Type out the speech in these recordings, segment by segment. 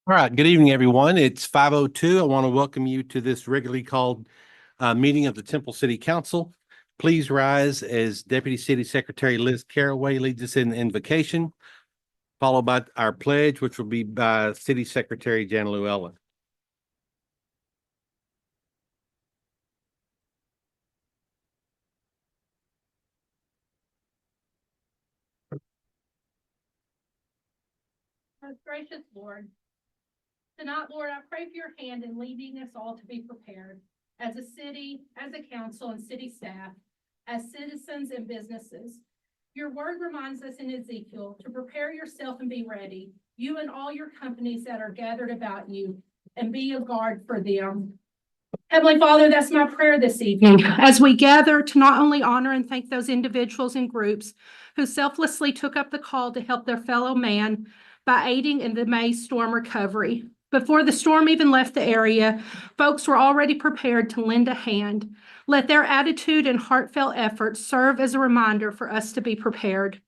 All right, good evening, everyone. It's 5:02. I want to welcome you to this regularly called meeting of the Temple City Council. Please rise as Deputy City Secretary Liz Caraway leads us in the invocation, followed by our pledge, which will be by City Secretary Jan Llewellyn. Most gracious Lord, tonight, Lord, I pray for your hand in leading us all to be prepared as a city, as a council and city staff, as citizens and businesses. Your word reminds us in Ezekiel to prepare yourself and be ready, you and all your companies that are gathered about you, and be a guard for them. Heavenly Father, that's my prayer this evening as we gather to not only honor and thank those individuals and groups who selflessly took up the call to help their fellow man by aiding in the May storm recovery. Before the storm even left the area, folks were already prepared to lend a hand. Let their attitude and heartfelt efforts serve as a reminder for us to be prepared.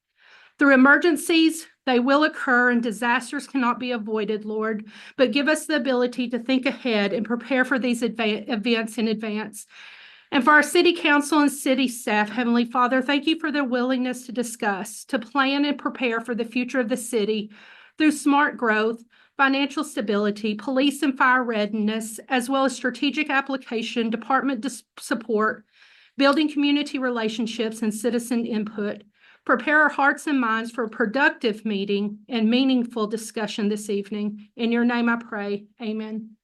Through emergencies, they will occur and disasters cannot be avoided, Lord, but give us the ability to think ahead and prepare for these events in advance. And for our city council and city staff, Heavenly Father, thank you for their willingness to discuss, to plan and prepare for the future of the city through smart growth, financial stability, police and fire readiness, as well as strategic application, department support, building community relationships, and citizen input. Prepare our hearts and minds for a productive meeting and meaningful discussion this evening. In your name I pray, amen.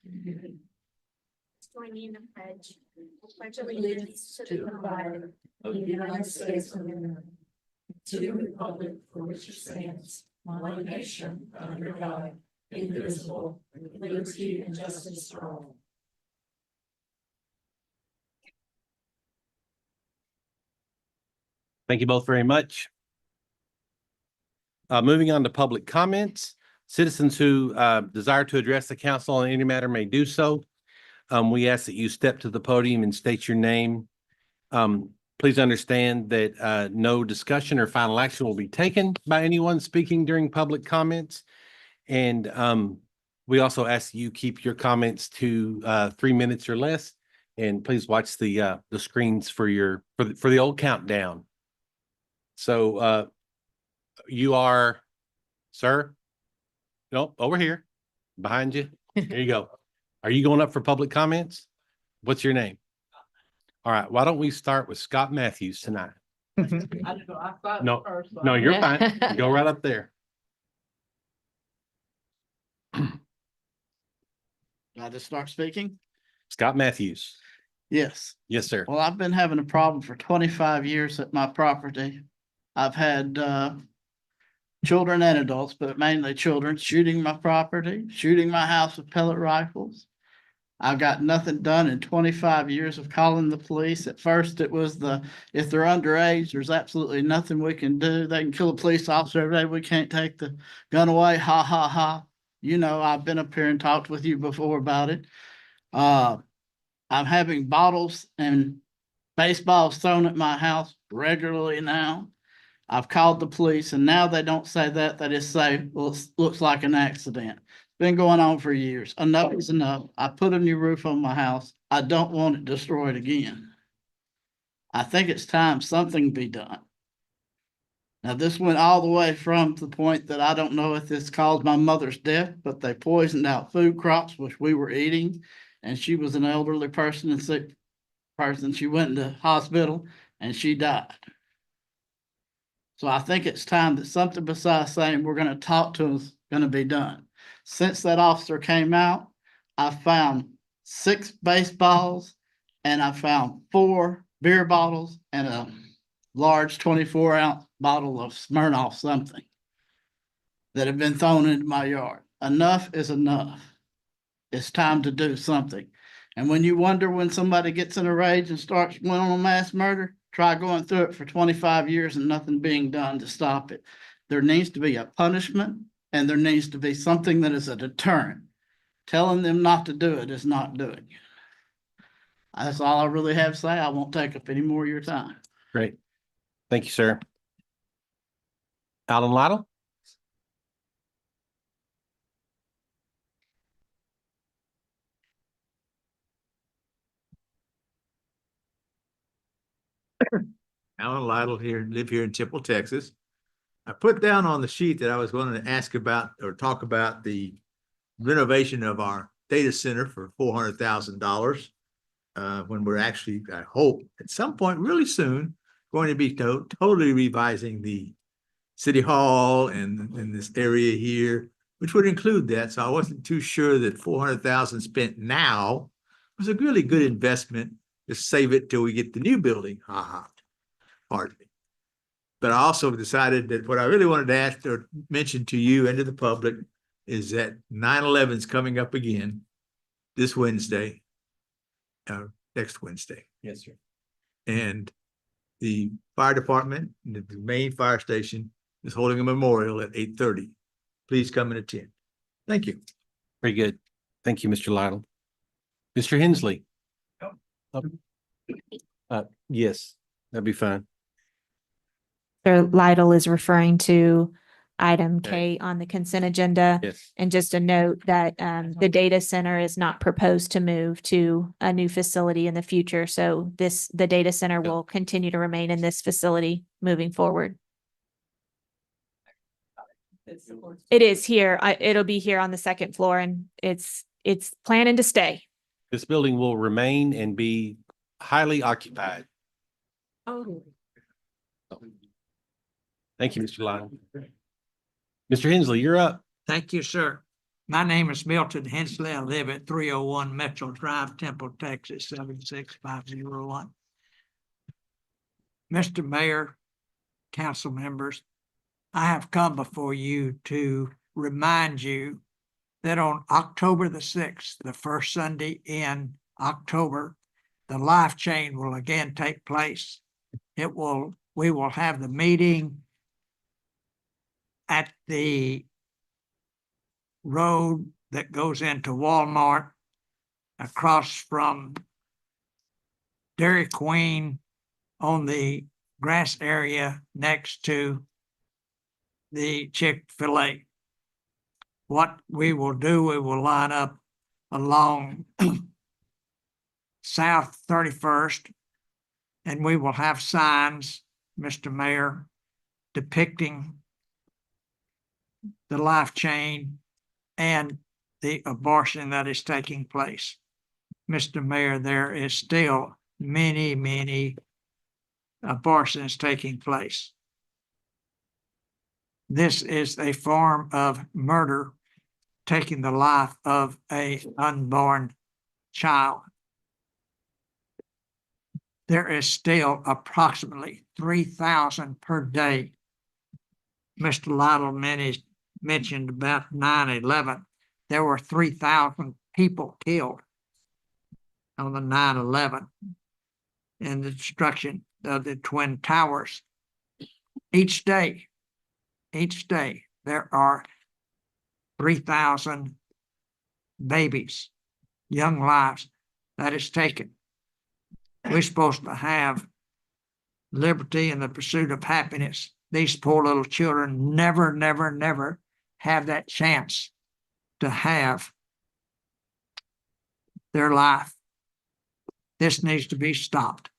Join me in the pledge. I pledge allegiance to the flag of the United States of America, to the republic for which it stands, one nation, under God, indivisible, with liberty and justice for all. Thank you both very much. Moving on to public comments. Citizens who desire to address the council on any matter may do so. We ask that you step to the podium and state your name. Please understand that no discussion or final action will be taken by anyone speaking during public comments. And we also ask you keep your comments to 3 minutes or less. And please watch the screens for the old countdown. So you are, sir? No, over here, behind you. There you go. Are you going up for public comments? What's your name? All right. Why don't we start with Scott Matthews tonight? No, you're fine. Go right up there. I just start speaking? Scott Matthews. Yes. Yes, sir. Well, I've been having a problem for 25 years at my property. I've had children and adults, but mainly children, shooting my property, shooting my house with pellet rifles. I've got nothing done in 25 years of calling the police. At first, it was if they're underage, there's absolutely nothing we can do. They can kill a police officer every day. We can't take the gun away. Ha, ha, ha. You know, I've been up here and talked with you before about it. I'm having bottles and baseballs thrown at my house regularly now. I've called the police and now they don't say that. They just say, well, it looks like an accident. It's been going on for years. Enough is enough. I put a new roof on my house. I don't want it destroyed again. I think it's time something be done. Now, this went all the way from the point that I don't know if this caused my mother's death, but they poisoned out food crops, which we were eating. And she was an elderly person and sick person. She went into hospital and she died. So I think it's time that something besides saying we're going to talk to us is going to be done. Since that officer came out, I found 6 baseballs and I found 4 beer bottles and a large 24-ounce bottle of Smirnoff something that have been thrown into my yard. Enough is enough. It's time to do something. And when you wonder when somebody gets in a rage and starts going on a mass murder, try going through it for 25 years and nothing being done to stop it. There needs to be a punishment and there needs to be something that is a deterrent. Telling them not to do it is not doing it. That's all I really have to say. I won't take up any more of your time. Great. Thank you, sir. Alan Lytle. Alan Lytle here, live here in Temple, Texas. I put down on the sheet that I was going to ask about or talk about the renovation of our data center for $400,000. When we're actually, I hope, at some point really soon, going to be totally revising the city hall and this area here, which would include that. So I wasn't too sure that 400,000 spent now was a really good investment to save it till we get the new building. Ha ha. Pardon me. But I also decided that what I really wanted to ask or mention to you and to the public is that 9/11 is coming up again this Wednesday, next Wednesday. Yes, sir. And the fire department, the main fire station is holding a memorial at 8:30. Please come and attend. Thank you. Very good. Thank you, Mr. Lytle. Mr. Hensley? Yes, that'd be fine. Mr. Lytle is referring to item Okay. K on the consent agenda. Yes. And just a note that the data center is not proposed to move to a new facility in the future. So the data center will continue to remain in this facility moving forward. It is here. It'll be here on the second floor and it's planning to stay. This building will remain and be highly occupied. Thank you, Mr. Lytle. Mr. Hensley, you're up. Thank you, sir. My name is Milton Hensley. I live at 301 Metro Drive, Temple, Texas, 76501. Mr. Mayor, council members, I have come before you to remind you that on October the 6th, the first Sunday in October, the Life Chain will again take place. We will have the meeting at the road that goes into Walmart across from Dairy Queen on the grass area next to the Chick-fil-A. What we will do, we will line up along South 31st, and we will have signs, Mr. Mayor, depicting the Life Chain and the abortion that is taking place. Mr. Mayor, there is still many abortions taking place. This is a form of murder, taking the life of an unborn child. There is still approximately 3,000 per day. Mr. Lytle mentioned about 9/11. There were 3,000 people killed on the 9/11 and the destruction of the Twin Towers. Each day, there are 3,000 babies, young lives that is taken. We're supposed to have liberty and the pursuit of happiness. These poor little children never have that chance to have their life. This needs to be stopped.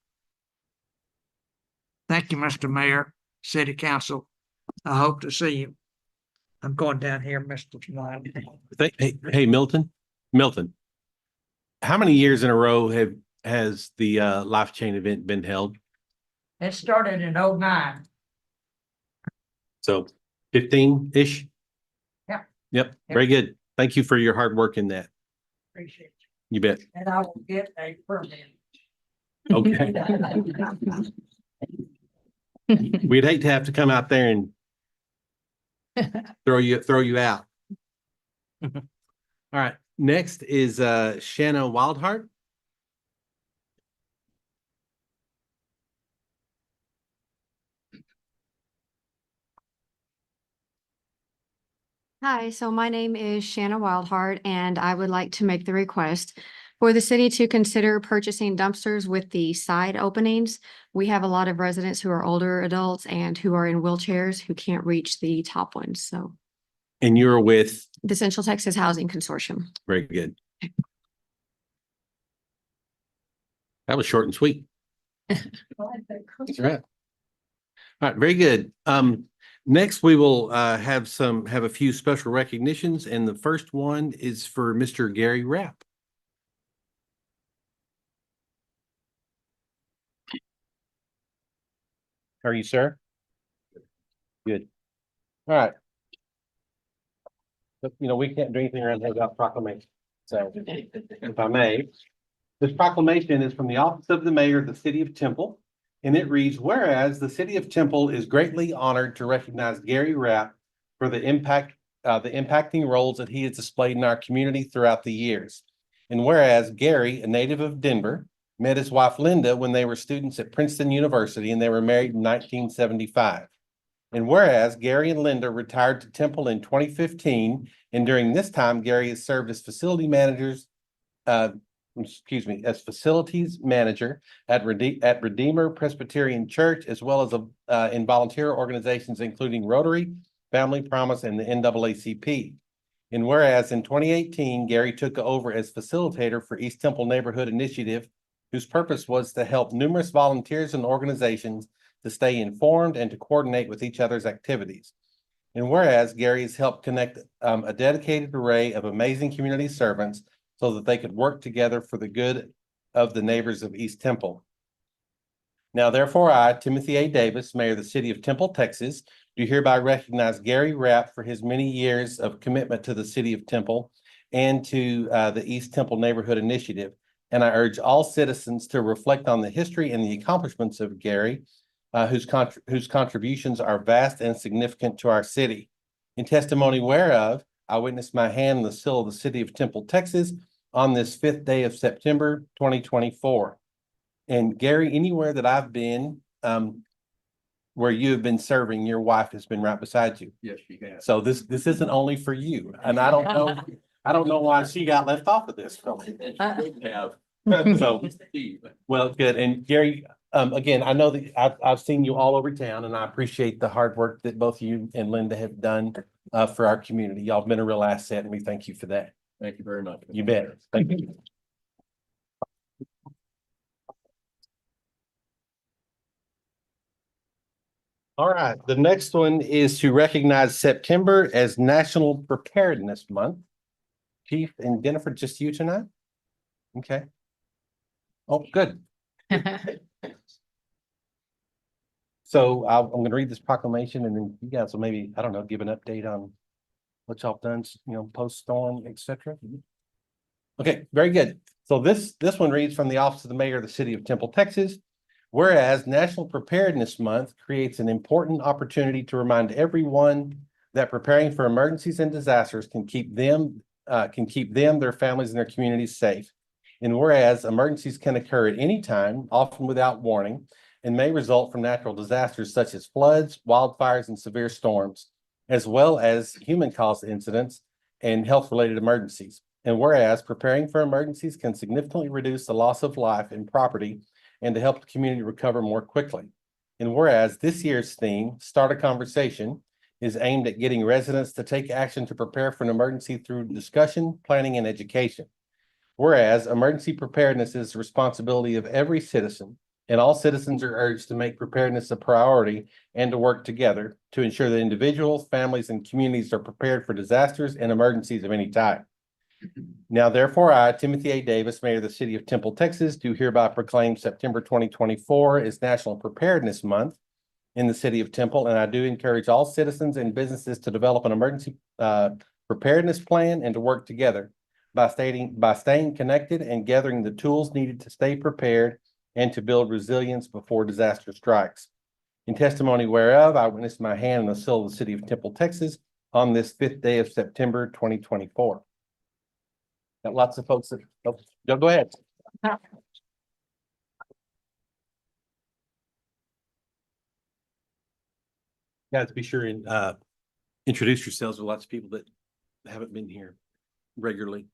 Thank you, Mr. Mayor, City Council. I hope to see you. I'm going down here, Mr. Lytle. Hey, Milton, how many years in a row has the Life Chain event been held? It started in 2009. So 15-ish? Yeah. Yep, very good. Thank you for your hard work in that. Appreciate you. You bet. And I will get a permit. Okay. We'd hate to have to come out there and throw you out. All right, next is Shanna Wildheart. Hi, so my name is Shanna Wildheart, and I would like to make the request for the city to consider purchasing dumpsters with the side openings. We have a lot of residents who are older adults and who are in wheelchairs who can't reach the top ones. So And you're with, the Central Texas Housing Consortium. very good. That was short and sweet. That's right. All right, very good. Next, we will have a few special recognitions, and the first one is for Mr. Gary Rapp. How are you, sir? Good. All right. But, we can't do anything around here without proclamation. So if I may, this proclamation is from the office of the mayor of the city of Temple. And it reads, whereas the city of Temple is greatly honored to recognize Gary Rapp for the impacting roles that he has displayed in our community throughout the years. And whereas Gary, a native of Denver, met his wife Linda when they were students at Princeton University and they were married in 1975. And whereas Gary and Linda retired to Temple in 2015, and during this time, Gary has served as facilities manager at Redeemer Presbyterian Church, as well as in volunteer organizations, including Rotary, Family Promise, and the NAACP. And whereas in 2018, Gary took over as facilitator for East Temple Neighborhood Initiative, whose purpose was to help numerous volunteers and organizations to stay informed and to coordinate with each other's activities. And whereas Gary has helped connect a dedicated array of amazing community servants so that they could work together for the good of the neighbors of East Temple. Now, therefore, I, Timothy A. Davis, Mayor of the City of Temple, Texas, do hereby recognize Gary Rapp for his many years of commitment to the City of Temple and to the East Temple Neighborhood Initiative. And I urge all citizens to reflect on the history and the accomplishments of Gary, whose contributions are vast and significant to our city. In testimony whereof, I witness my hand on the seal of the City of Temple, Texas, on this 5th day of September, 2024. And Gary, anywhere that I've been, where you have been serving, your wife has been right beside you. Yes, she has. So this isn't only for you, and I don't know why she got left off of this. So, well, good. And Gary, again, I know that I've seen you all over town, and I appreciate the hard work that both you and Linda have done for our community. Y'all have been a real asset, and we thank you for that. Thank you very much. You bet. Thank you. All right, the next one is to recognize September as National Preparedness Month. Chief and Jennifer, just you tonight? Okay. Oh, good. So I'm going to read this proclamation, and then you guys will maybe, I don't know, give an update on what y'all done, post-storm, etc. Okay, very good. So this one reads from the Office of the Mayor of the City of Temple, Texas. Whereas National Preparedness Month creates an important opportunity to remind everyone that preparing for emergencies and disasters can keep them, their families, and their communities safe. And whereas emergencies can occur at any time, often without warning, and may result from natural disasters such as floods, wildfires, and severe storms, as well as human-caused incidents and health-related emergencies. And whereas preparing for emergencies can significantly reduce the loss of life and property and to help the community recover more quickly. And whereas this year's theme, Start a Conversation, is aimed at getting residents to take action to prepare for an emergency through discussion, planning, and education. Whereas emergency preparedness is the responsibility of every citizen, and all citizens are urged to make preparedness a priority and to work together to ensure that individuals, families, and communities are prepared for disasters and emergencies of any type. Now, therefore, I, Timothy A. Davis, Mayor of the City of Temple, Texas, do hereby proclaim September 2024 as National Preparedness Month in the City of Temple, and I do encourage all citizens and businesses to develop an emergency preparedness plan and to work together by staying connected and gathering the tools needed to stay prepared and to build resilience before disaster strikes. In testimony whereof, I witness my hand on the seal of the City of Temple, Texas, on this 5th day of September 2024. Got lots of folks that, go ahead. Guys, be sure and introduce yourselves with lots of people that haven't been here regularly.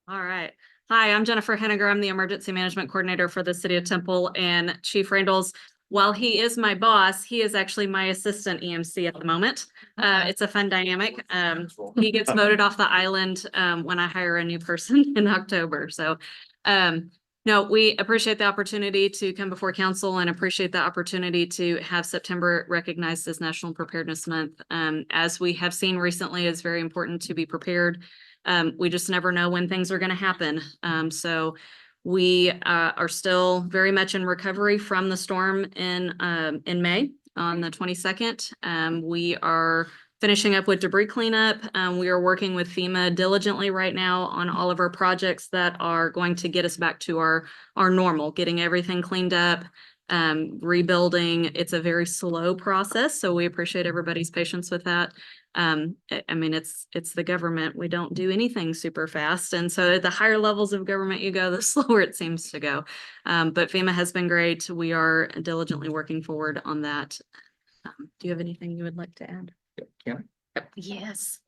All right. Hi, I'm Jennifer Henniger. I'm the Emergency Management Coordinator for the City of Temple, and Chief Randall's while he is my boss, he is actually my assistant EMC at the moment. It's a fun dynamic. He gets voted off the island when I hire a new person in October. So no, we appreciate the opportunity to come before council and appreciate the opportunity to have September recognized as National Preparedness Month. As we have seen recently, it's very important to be prepared. We just never know when things are going to happen. So we are still very much in recovery from the storm in May on the 22nd. We are finishing up with debris cleanup. We are working with FEMA diligently right now on all of our projects that are going to get us back to our normal, getting everything cleaned up, rebuilding. It's a very slow process, so we appreciate everybody's patience with that. I mean, it's the government. We don't do anything super fast. And so the higher levels of government you go, the slower it seems to go. But FEMA has been great. We are diligently working forward on that. Do you have anything you would like to add? Yes.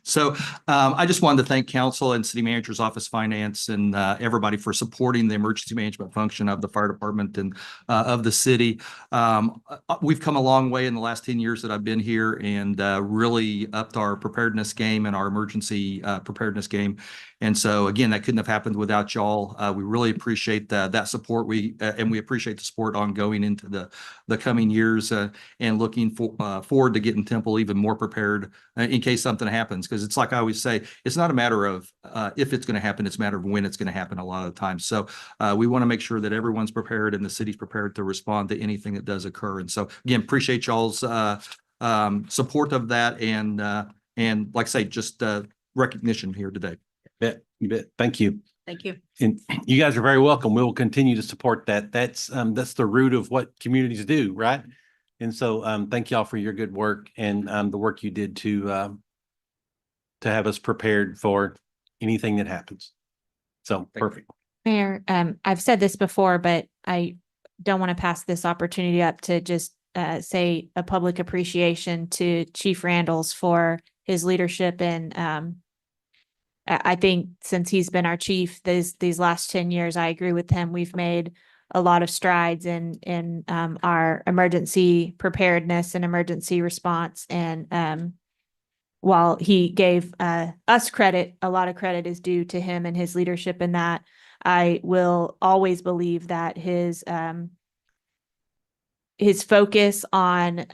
So I just wanted to thank council and city manager's office finance and everybody for supporting the emergency management function of the fire department and of the city. We've come a long way in the last 10 years that I've been here and really upped our preparedness game and our emergency preparedness game. And so again, that couldn't have happened without y'all. We really appreciate that support. And we appreciate the support ongoing into the coming years and looking forward to getting Temple even more prepared in case something happens. Because it's like I always say, it's not a matter of if it's going to happen, it's a matter of when it's going to happen a lot of the time. So we want to make sure that everyone's prepared and the city's prepared to respond to anything that does occur. And so again, appreciate y'all's support of that. And like I say, just recognition here today. You bet. Thank you. Thank you. And you guys are very welcome. We will continue to support that. That's the root of what communities do, right? And so thank y'all for your good work and the work you did to have us prepared for anything that happens. So perfect. Mayor, I've said this before, but I don't want to pass this opportunity up to just say a public appreciation to Chief Randalls for his leadership. And I think since he's been our chief these last 10 years, I agree with him. We've made a lot of strides in our emergency preparedness and emergency response. And while he gave us credit, a lot of credit is due to him and his leadership in that. I will always believe that his focus on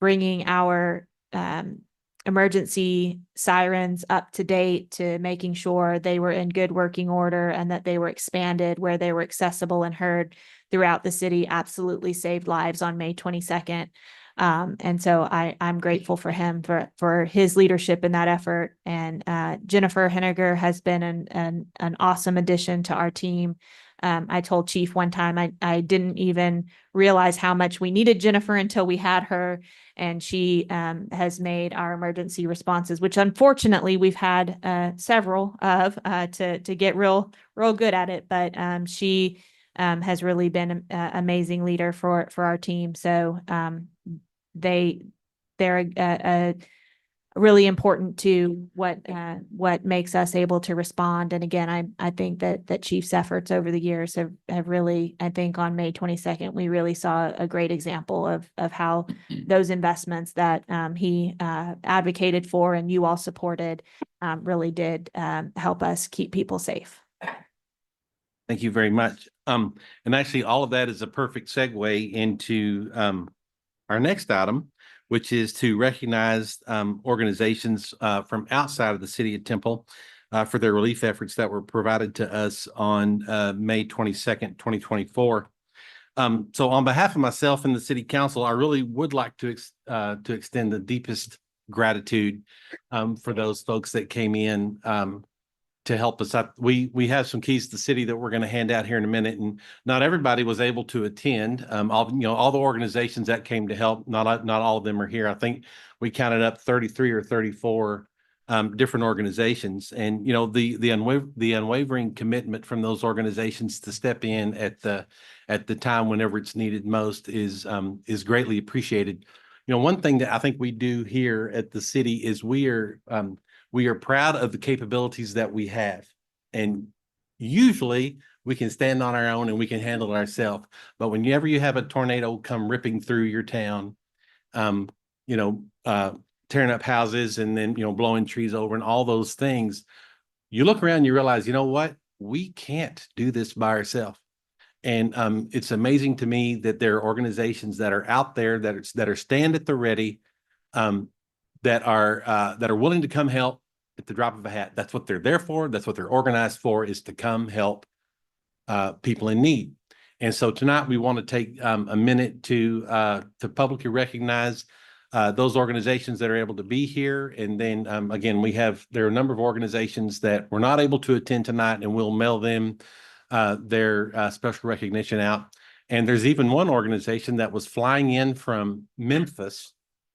bringing our emergency sirens up to date, to making sure they were in good working order and that they were expanded where they were accessible and heard throughout the city, absolutely saved lives on May 22nd. And so I'm grateful for him for his leadership in that effort. And Jennifer Henniger has been an awesome addition to our team. I told Chief one time I didn't even realize how much we needed Jennifer until we had her, and she has made our emergency responses, which unfortunately we've had several of to get real good at it, but she has really been an amazing leader for our team. So they're really important to what makes us able to respond. And again, I think that Chief's efforts over the years have really, I think on May 22nd, we really saw a great example of how those investments that he advocated for and you all supported really did help us keep people safe. Thank you very much. And actually all of that is a perfect segue into our next item, which is to recognize organizations from outside of the city of Temple for their relief efforts that were provided to us on May 22nd, 2024. So on behalf of myself and the city council, I really would like to extend the deepest gratitude for those folks that came in to help us out. We have some keys to the city that we're going to hand out here in a minute, and not everybody was able to attend. All the organizations that came to help, not all of them are here. I think we counted up 33 or 34 different organizations, and the unwavering commitment from those organizations to step in at the time whenever it's needed most is greatly appreciated. One thing that I think we do here at the city is we are proud of the capabilities that we have. And usually we can stand on our own and we can handle it ourselves. But whenever you have a tornado come ripping through your town, you know, tearing up houses and then, you know, blowing trees over and all those things, you look around, you realize, you know what? We can't do this by ourselves. And it's amazing to me that there are organizations that are out there that are stand at the ready, that are willing to come help at the drop of a hat. That's what they're there for. That's what they're organized for, is to come help people in need. And so tonight we want to take a minute to publicly recognize those organizations that are able to be here. And then again, there are a number of organizations that were not able to attend tonight, and we'll mail them their special recognition out. And there's even one organization that was flying in from Memphis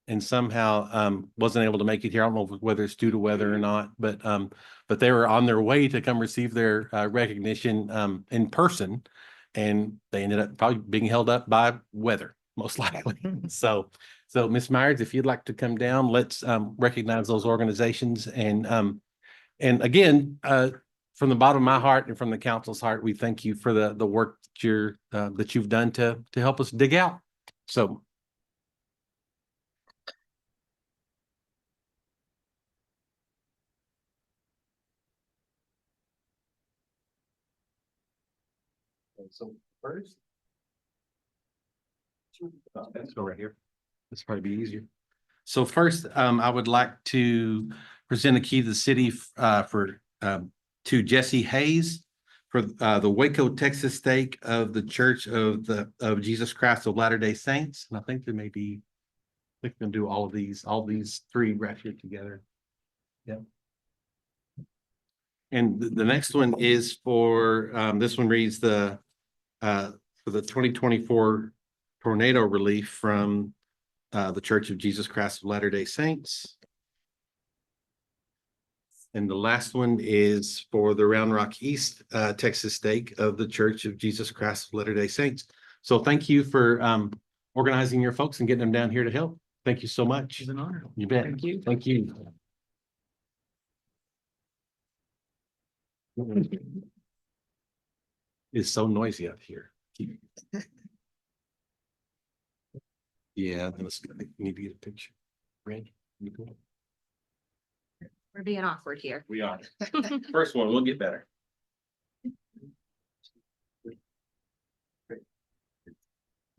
and somehow wasn't able to make it here. I don't know whether it's due to weather or not, but they were on their way to come receive their recognition in person, and they ended up probably being held up by weather, most likely. So Ms. Myers, if you'd like to come down, let's recognize those organizations. And again, from the bottom of my heart and from the council's heart, we thank you for the work that you've done to help us dig out. So. So first. Let's go right here. This will probably be easier. So first, I would like to present a key to the city to Jesse Hayes for the Waco, Texas stake of the Church of Jesus Christ of Latter-day Saints. And I think there may be, I think we're gonna do all these three right here together. Yep. And the next one is for, this one reads for the 2024 tornado relief from the Church of Jesus Christ of Latter-day Saints. And the last one is for the Round Rock East Texas stake of the Church of Jesus Christ of Latter-day Saints. So thank you for organizing your folks and getting them down here to help. Thank you so much. It's an honor. You bet. Thank you. Thank you. It's so noisy up here. Yeah, then let's need to get a picture. Red, you go. We're being awkward here. We are. First one, we'll get better.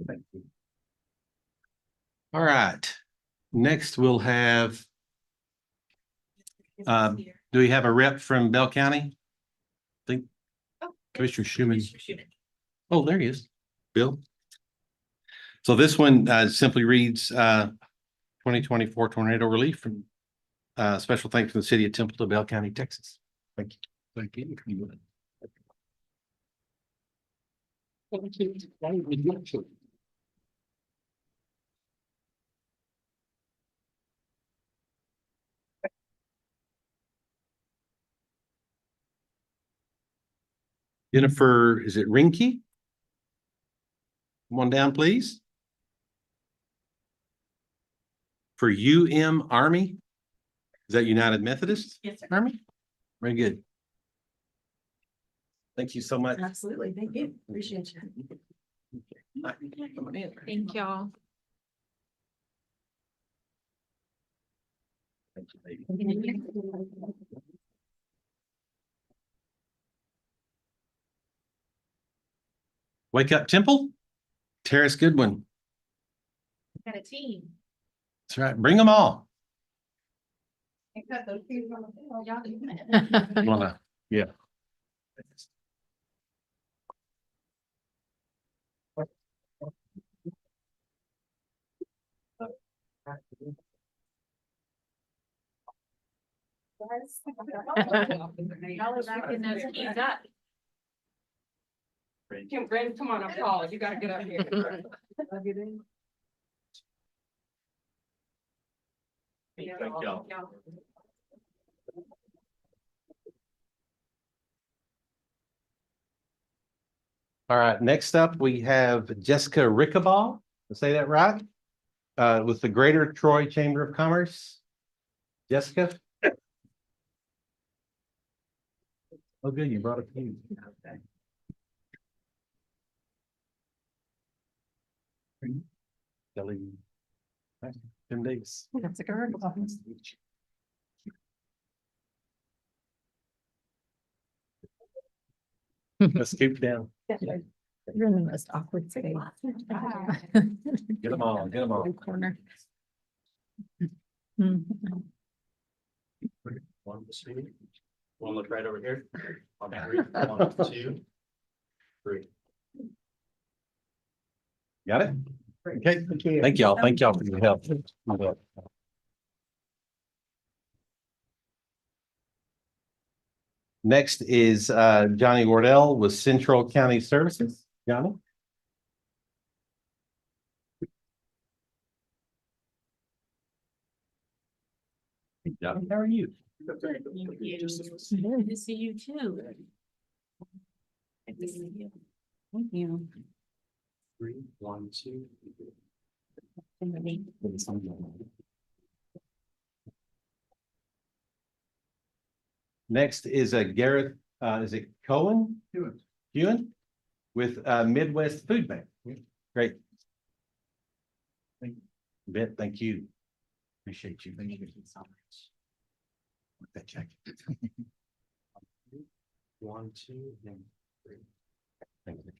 Thank you. All right. Next, we'll have, do we have a rep from Bell County? I think Commissioner Schuman. Oh, there he is. Bill. So this one simply reads 2024 tornado relief from special thanks from the city of Templeton, Bell County, Texas. Thank you. Thank you. Jennifer, is it Rinke? Come on down, please. For UM Army. Is that United Methodist? Yes, sir. Army? Very good. Thank you so much. Absolutely. Thank you. Appreciate you. Thank y'all. Thank you, baby. Wake Up Temple, Terrace Goodwin. Got a team. That's right. Bring them all. Got those people on the bill. Y'all doing it. Wanna- Yeah. Y'all are back in those keys up. Brandon, come on, I'm calling. You gotta get up here. Thank y'all. All right, next up, we have Jessica Rickabaugh, did I say that right? With the Greater Troy Chamber of Commerce. Jessica? Oh, good, you brought a few. Kelly. Tim Davis. That's a good. Let's scoop down. You're in the most awkward space. Get them all, get them all. Corner. One look right over here. On three, 1, 2, 3. Got it? Okay, thank y'all. Thank y'all for your help. Next is Johnny Wardell with Central County Services. Johnny? Hey, Johnny, how are you? Good to see you too. Good to see you. Thank you. 3, 1, 2. Next is a Gareth, is it Cohen? Ewan with Midwest Food Bank. Great. Bet, thank you. Appreciate you. Thank you so much. That jacket. 1, 2, and 3. Thank you.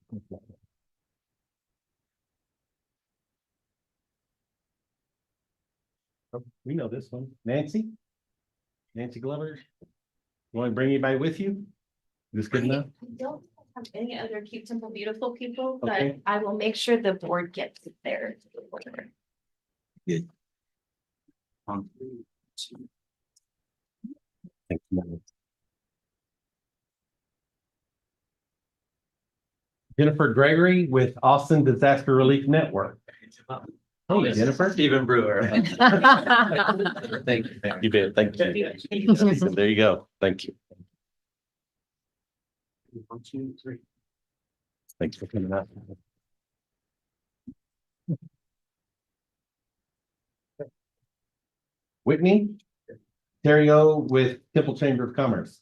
Oh, we know this one. Nancy? Nancy Glover? You want to bring anybody with you? Is this good enough? I don't have any other cute, simple, beautiful people, but Okay. I will make sure the board gets there. Good. 1, 2. Thank you. Jennifer Gregory with Austin Disaster Relief Network. Hey, Jennifer. Stephen Brewer. Thank you. You bet. Thank you. There you go. Thank you. 1, 2, 3. Thanks for coming out. Whitney Terrio with Temple Chamber of Commerce.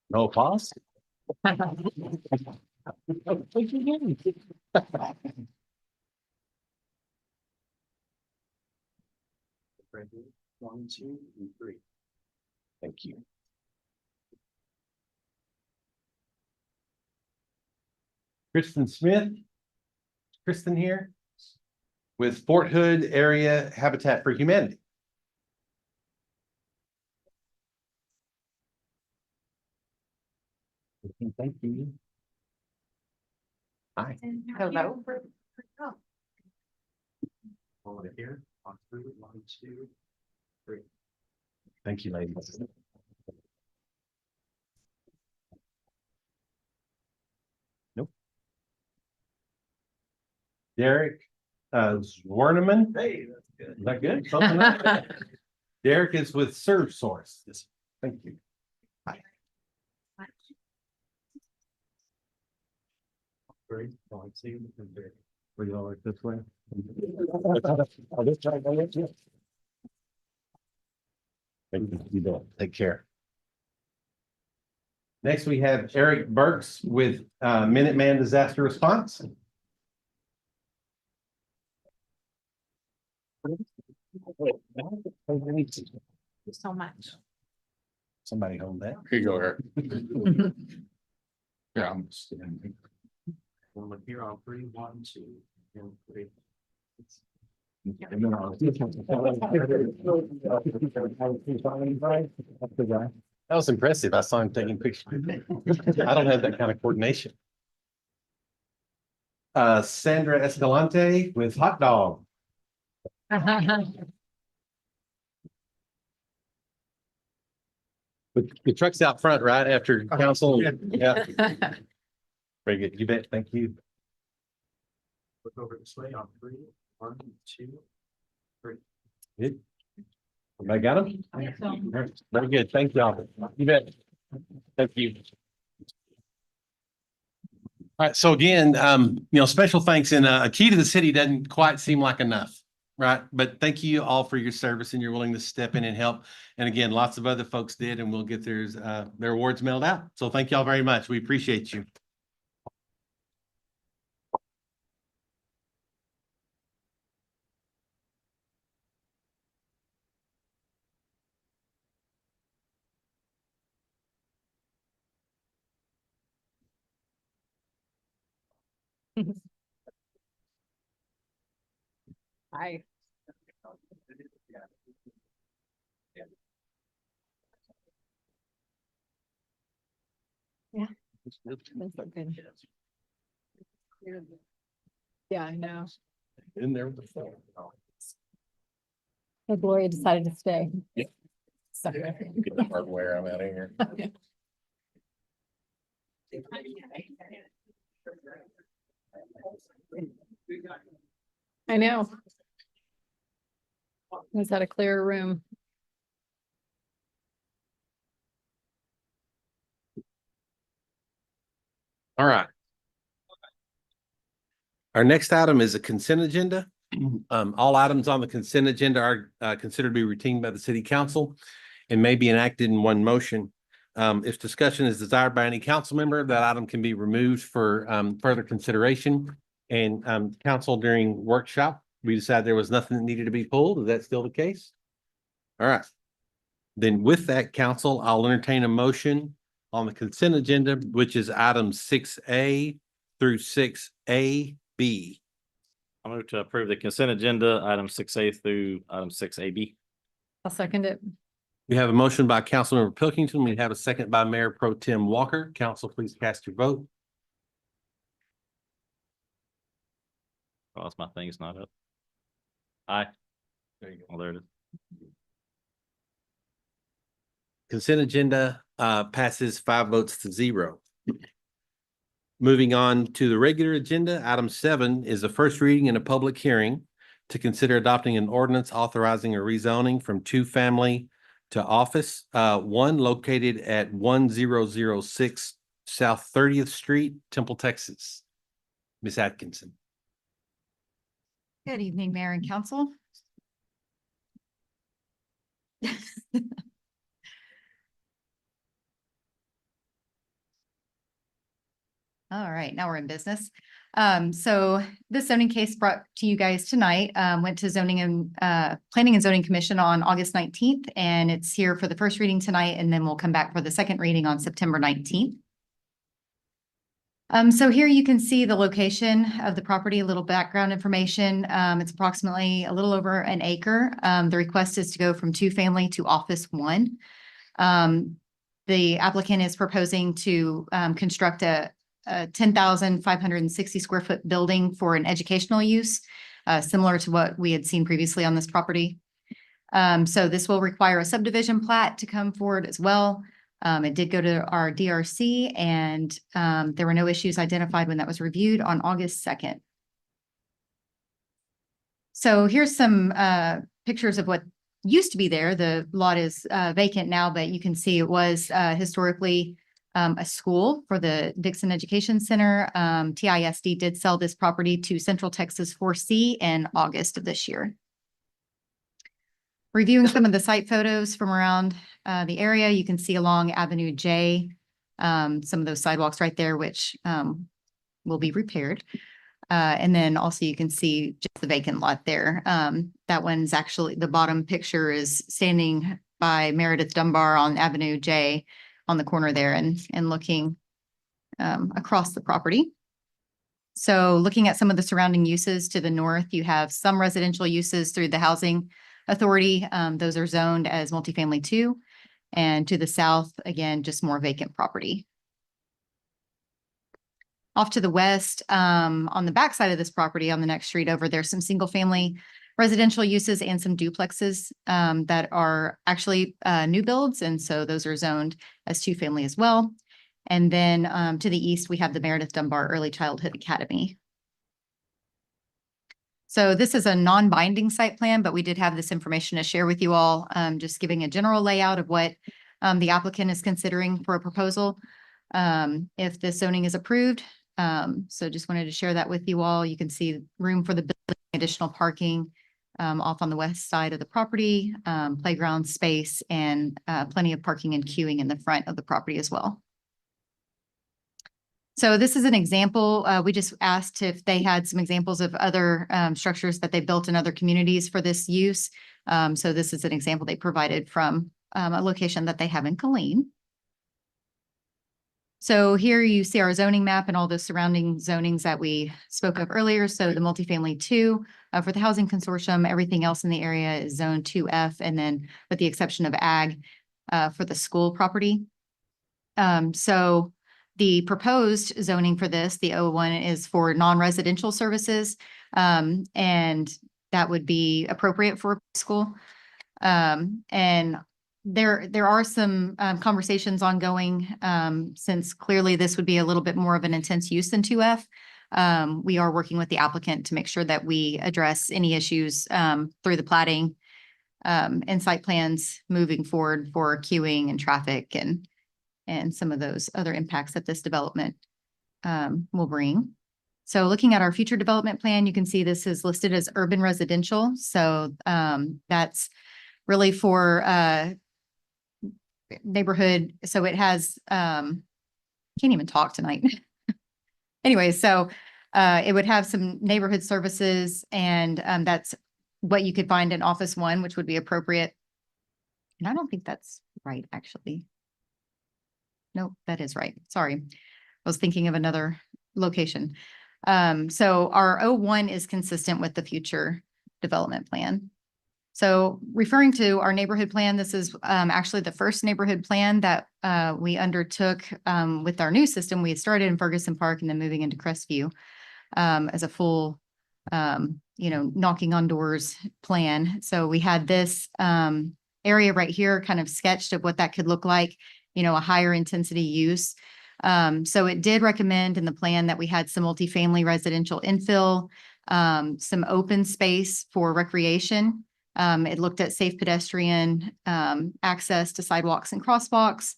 No pause? 1, 2, and 3. Thank you. Kristen Smith. Kristen here with Fort Hood Area Habitat for Humanity. Thank you. Hi. Hello. Over here. On 3, 1, 2, 3. Thank you, ladies. Nope. Derek Zwerneman. Hey, that's good. Is that good? Something like that. Derek is with Serve Source. Thank you. Hi. 3, 1, 2, and 3. Were you all right this way? Thank you. You bet. Take care. Next, we have Eric Burks with Minuteman Disaster Response. Thank you so much. Somebody hold that. Here you go, Eric. Yeah, I'm standing. One look here on 3, 1, 2, and 3. That was impressive. I saw him taking pictures. I don't have that kind of coordination. Sandra Escalante with Hot Dog. The truck's out front right after council. Yeah. Very good. You bet. Thank you. Look over this way on 3, 1, 2, 3. Good. Everybody got them? Very good. Thank y'all. You bet. Thank you. All right. So again, special thanks, and a key to the city doesn't quite seem like enough, right? But thank you all for your service and your willingness to step in and help. And again, lots of other folks did, and we'll get their awards mailed out. So thank y'all very much. We appreciate you. Hi. Yeah. That's okay. Yeah, I know. In there before. But Gloria decided to stay. Yeah. Sucker. Get the hardware, I'm out of here. I know. Was that a clearer room? All right. Our next item is a consent agenda. All items on the consent agenda are considered to be routine by the city council and may be enacted in one motion. If discussion is desired by any council member, that item can be removed for further consideration. And council during workshop, we decided there was nothing that needed to be pulled. Is that still the case? All right. Then with that, council, I'll entertain a motion on the consent agenda, which is items 6A through 6AB. I move to approve the consent agenda, item 6A through item 6AB. I'll second it. We have a motion by Councilmember Pilkington. We have a second by Mayor Pro Tem Walker. Council, please cast your vote. Oh, that's my thing. It's not up. Aye. There you go. Oh, there it is. Consent agenda passes 5 votes to 0. Moving on to the regular agenda, item 7 is the first reading and a public hearing to consider adopting an ordinance authorizing a rezoning from 2-family to office. One located at 1006 South 30th Street, Temple, Texas. Ms. Atkinson. Good evening, Mayor and Council. All right, now we're in business. So this zoning case brought to you guys tonight, went to zoning and Planning and Zoning Commission on August 19th, and it's here for the first reading tonight, and then we'll come back for the second reading on September 19th. So here you can see the location of the property, a little background information. It's approximately a little over an acre. The request is to go from 2-family to office 1. The applicant is proposing to construct a 10,560 square foot building for an educational use, similar to what we had seen previously on this property. So this will require a subdivision plat to come forward as well. It did go to our DRC, and there were no issues identified when that was reviewed on August 2nd. So here's some pictures of what used to be there. The lot is vacant now, but you can see it was historically a school for the Dixon Education Center. TISD did sell this property to Central Texas 4C in August of this year. Reviewing some of the site photos from around the area, you can see along Avenue J, some of those sidewalks right there, which will be repaired. And then also you can see just the vacant lot there. That one's actually, the bottom picture is standing by Meredith Dunbar on Avenue J on the corner there and looking across the property. So looking at some of the surrounding uses to the north, you have some residential uses through the housing authority. Those are zoned as multifamily 2. And to the south, again, just more vacant property. Off to the west, on the backside of this property, on the next street over, there's some single family residential uses and some duplexes that are actually new builds. And so those are zoned as 2-family as well. And then to the east, we have the Meredith Dunbar Early Childhood Academy. So this is a non-binding site plan, but we did have this information to share with you all, just giving a general layout of what the applicant is considering for a proposal if this zoning is approved. So just wanted to share that with you all. You can see room for the building, additional parking off on the west side of the property, playground space, and plenty of parking and queuing in the front of the property as well. So this is an example. We just asked if they had some examples of other structures that they built in other communities for this use. So this is an example they provided from a location that they have in Killeen. So here you see our zoning map and all the surrounding zonings that we spoke of earlier. So the multifamily 2, for the housing consortium, everything else in the area is zone 2F, and then with the exception of ag, for the school property. So the proposed zoning for this, the O1, is for non-residential services. And that would be appropriate for school. And there are some conversations ongoing, since clearly this would be a little bit more of an intense use than 2F. We are working with the applicant to make sure that we address any issues through the plating and site plans moving forward for queuing and traffic and some of those other impacts that this development will bring. So looking at our future development plan, you can see this is listed as urban residential. So that's really for neighborhood. So it has, can't even talk tonight. Anyway, so it would have some neighborhood services, and that's what you could find in Office 1, which would be appropriate. And I don't think that's right, actually. Nope, that is right. Sorry. I was thinking of another location. So our O1 is consistent with the future development plan. So referring to our neighborhood plan, this is actually the first neighborhood plan that we undertook with our new system. We had started in Ferguson Park and then moving into Crestview as a full, knocking on doors plan. So we had this area right here kind of sketched of what that could look like, a higher intensity use. So it did recommend in the plan that we had some multifamily residential infill, some open space for recreation. It looked at safe pedestrian access to sidewalks and crosswalks,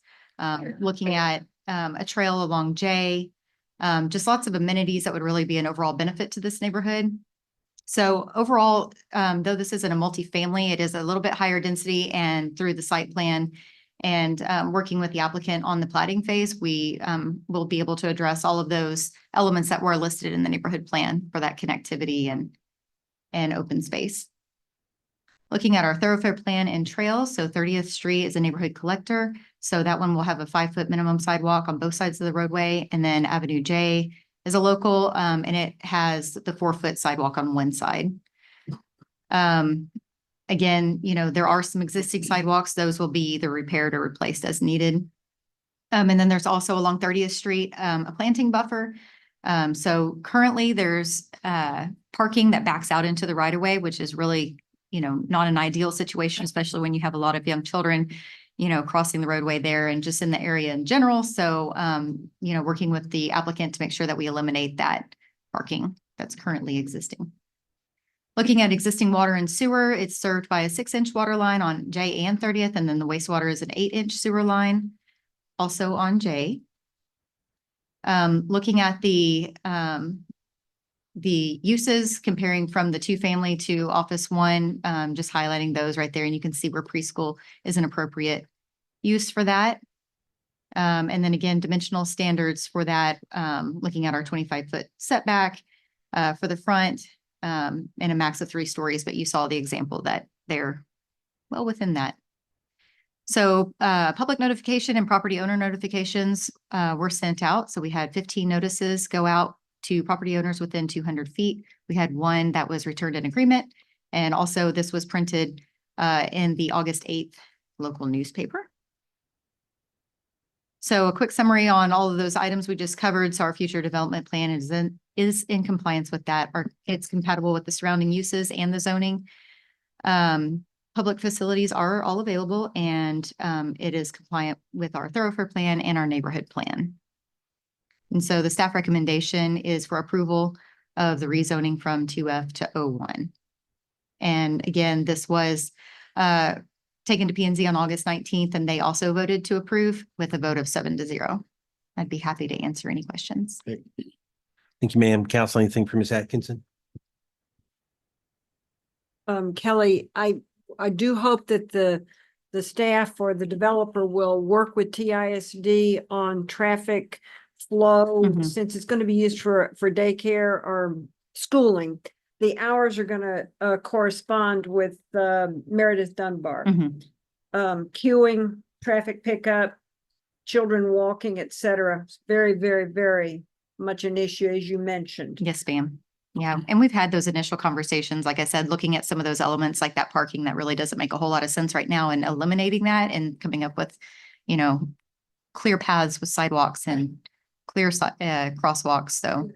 looking at a trail along J, just lots of amenities that would really be an overall benefit to this neighborhood. So overall, though this isn't a multifamily, it is a little bit higher density, and through the site plan and working with the applicant on the plating phase, we will be able to address all of those elements that were listed in the neighborhood plan for that connectivity and open space. Looking at our thoroughfare plan and trails, so 30th Street is a neighborhood collector. So that one will have a 5-foot minimum sidewalk on both sides of the roadway. And then Avenue J is a local, and it has the 4-foot sidewalk on one side. Again, there are some existing sidewalks. Those will be either repaired or replaced as needed. And then there's also along 30th Street, a planting buffer. So currently there's parking that backs out into the right of way, which is really not an ideal situation, especially when you have a lot of young children, crossing the roadway there and just in the area in general. So, working with the applicant to make sure that we eliminate that parking that's currently existing. Looking at existing water and sewer, it's served by a 6-inch water line on J and 30th, and then the wastewater is an 8-inch sewer line, also on J. Looking at the uses, comparing from the 2-family to Office 1, just highlighting those right there. And you can see where preschool is an appropriate use for that. And then again, dimensional standards for that, looking at our 25-foot setback for the front, and a max of 3 stories, but you saw the example that they're well within that. So public notification and property owner notifications were sent out. So we had 15 notices go out to property owners within 200 feet. We had 1 that was returned in agreement. And also this was printed in the August 8th local newspaper. So a quick summary on all of those items we just covered. So our future development plan is in compliance with that, or it's compatible with the surrounding uses and the zoning. Public facilities are all available, and it is compliant with our thoroughfare plan and our neighborhood plan. And so the staff recommendation is for approval of the rezoning from 2F to O1. And again, this was taken to P&Z on August 19th, and they also voted to approve with a vote of 7-0. I'd be happy to answer any questions. Great. Thank you, ma'am. Counsel, anything for Ms. Atkinson? Kelly, I do hope that the staff or the developer will work with TISD on traffic flow, since it's going to be used for daycare or schooling. The hours are going to correspond with Meredith Dunbar. Queuing, traffic pickup, children walking, et cetera. It's very, very, very much an issue, as you mentioned. Yes, ma'am. Yeah, and we've had those initial conversations, like I said, looking at some of those elements like that parking that really doesn't make a whole lot of sense right now and eliminating that and coming up with, you know, clear paths with sidewalks and clear crosswalks. So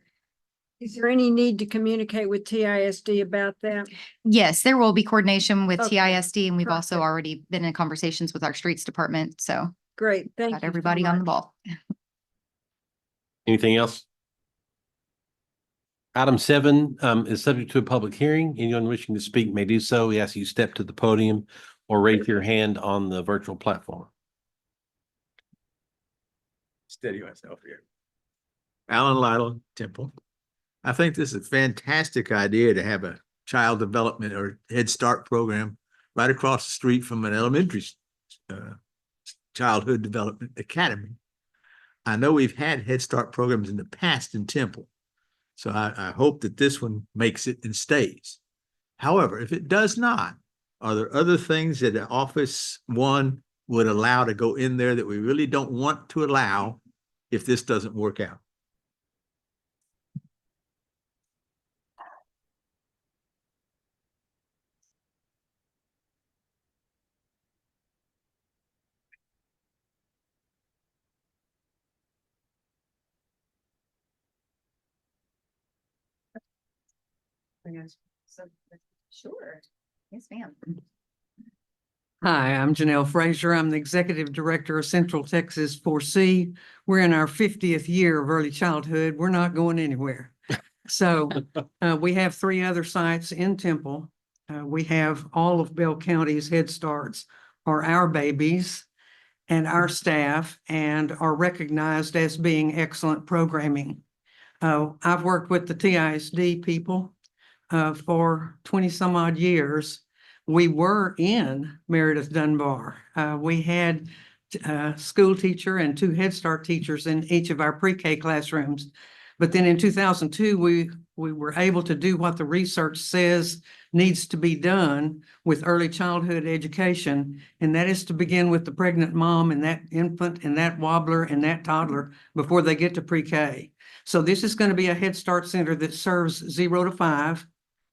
Is there any need to communicate with TISD about that? yes, there will be coordination with Okay, TISD and we've also perfect. already been in conversations with our streets department. So Great, thank you. got so everybody on the much. ball. Anything else? Item 7 is subject to a public hearing. Anyone wishing to speak may do so. We ask you step to the podium or raise your hand on the virtual platform. Steady myself here. Alan Lytle, Temple. I think this is a fantastic idea to have a child development or Head Start program right across the street from an elementary childhood development academy. I know we've had Head Start programs in the past in Temple. So I hope that this one makes it and stays. However, if it does not, are there other things that Office 1 would allow to go in there that we really don't want to allow if this doesn't work out? Sure. Yes, ma'am. Hi, I'm Janelle Frazier. I'm the Executive Director of Central Texas 4C. We're in our 50th year of early childhood. We're not going anywhere. So we have 3 other sites in Temple. We have all of Bell County's Head Starts are our babies and our staff and are recognized as being excellent programming. I've worked with the TISD people for 20 some odd years. We were in Meredith Dunbar. We had a school teacher and 2 Head Start teachers in each of our pre-K classrooms. But then in 2002, we were able to do what the research says needs to be done with early childhood education. And that is to begin with the pregnant mom and that infant and that wobbler and that toddler before they get to pre-K. So this is going to be a Head Start center that serves 0 to 5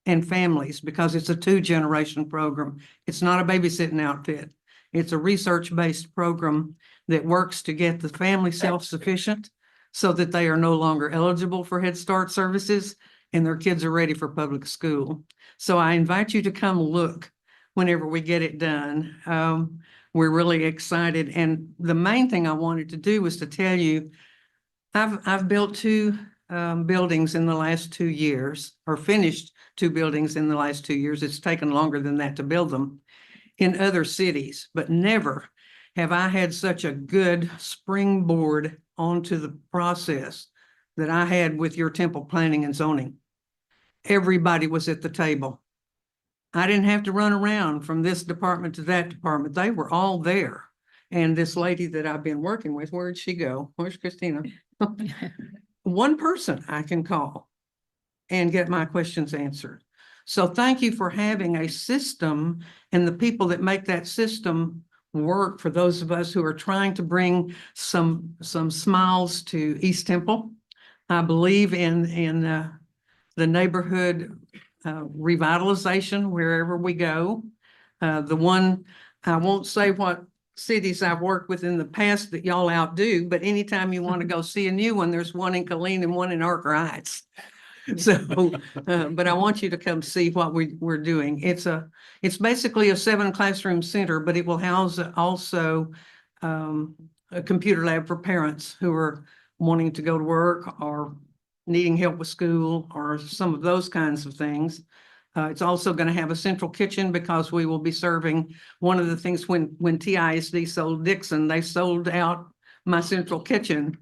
and families because it's a 2-generation program. It's not a babysitting outfit. It's a research-based program that works to get the family self-sufficient so that they are no longer eligible for Head Start services and their kids are ready for public school. So I invite you to come look whenever we get it done. We're really excited. And the main thing I wanted to do was to tell you, I've built 2 buildings in the last 2 years, or finished 2 buildings in the last 2 years. It's taken longer than that to build them in other cities, but never have I had such a good springboard onto the process that I had with your Temple planning and zoning. Everybody was at the table. I didn't have to run around from this department to that department. They were all there. And this lady that I've been working with, where'd she go? Where's Christina? One person I can call and get my questions answered. So thank you for having a system and the people that make that system work for those of us who are trying to bring some smiles to East Temple. I believe in the neighborhood revitalization wherever we go. The one, I won't say what cities I've worked with in the past that y'all outdo, but anytime you want to go see a new one, there's one in Killeen and one in Arc Heights. So, but I want you to come see what we're doing. It's basically a 7 classroom center, but it will house also a computer lab for parents who are wanting to go to work or needing help with school or some of those kinds of things. It's also going to have a central kitchen because we will be serving one of the things when TISD sold Dixon, they sold out my central kitchen.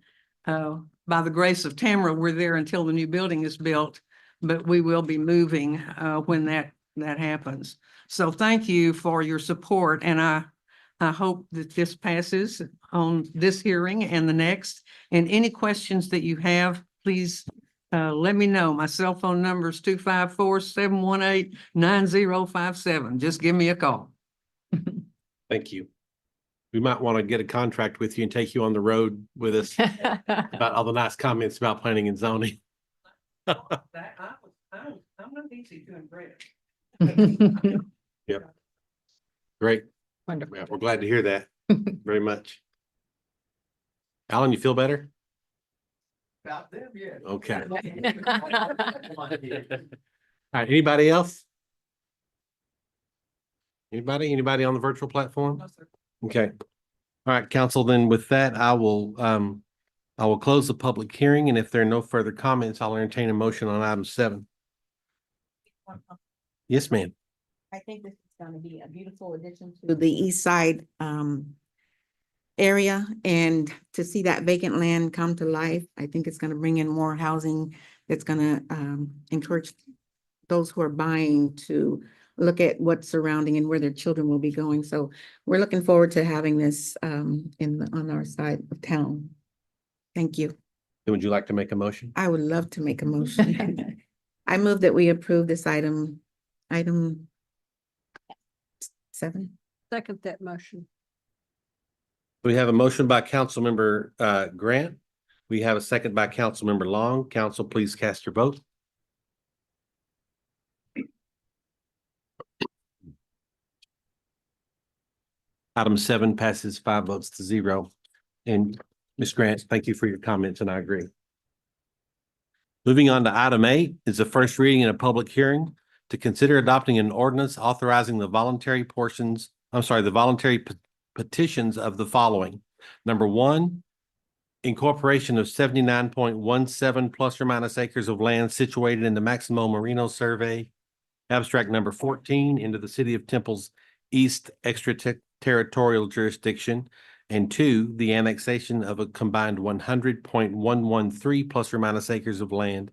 By the grace of Tamara, we're there until the new building is built, but we will be moving when that happens. So thank you for your support. And I hope that this passes on this hearing and the next. And any questions that you have, please let me know. My cell phone number is 254-718-9057. Just give me a call. Thank you. We might want to get a contract with you and take you on the road with us about all the nice comments about planning and zoning. I'm not easy to impress. Yep. Great. Wonderful. Yeah, we're glad to hear that very much. Alan, you feel better? About them, yeah. Okay. All right, anybody else? Anybody on the virtual platform? Okay. All right, council, then with that, I will close the public hearing, and if there are no further comments, I'll entertain a motion on item 7. Yes, ma'am. I think this is gonna be a beautiful addition to the east side area, and to see that vacant land come to life, I think it's gonna bring in more housing. That's gonna encourage those who are buying to look at what's surrounding and where their children will be going. So we're looking forward to having this on our side of town. Thank you. Would you like to make a motion? I would love to make a motion. I move that we approve this item 7. Second that motion. We have a motion by Councilmember Grant. We have a second by Councilmember Long. Council, please cast your vote. Item 7 passes 5 votes to 0. And Ms. Grant, thank you for your comments, and I agree. Moving on to item 8 is the first reading and a public hearing to consider adopting an ordinance authorizing the voluntary petitions of the following. Number 1, incorporation of 79.17 plus or minus acres of land situated in the Maximo Merino Survey, abstract number 14, into the City of Temple's East Extraterritorial Jurisdiction, and 2, the annexation of a combined 100.113 plus or minus acres of land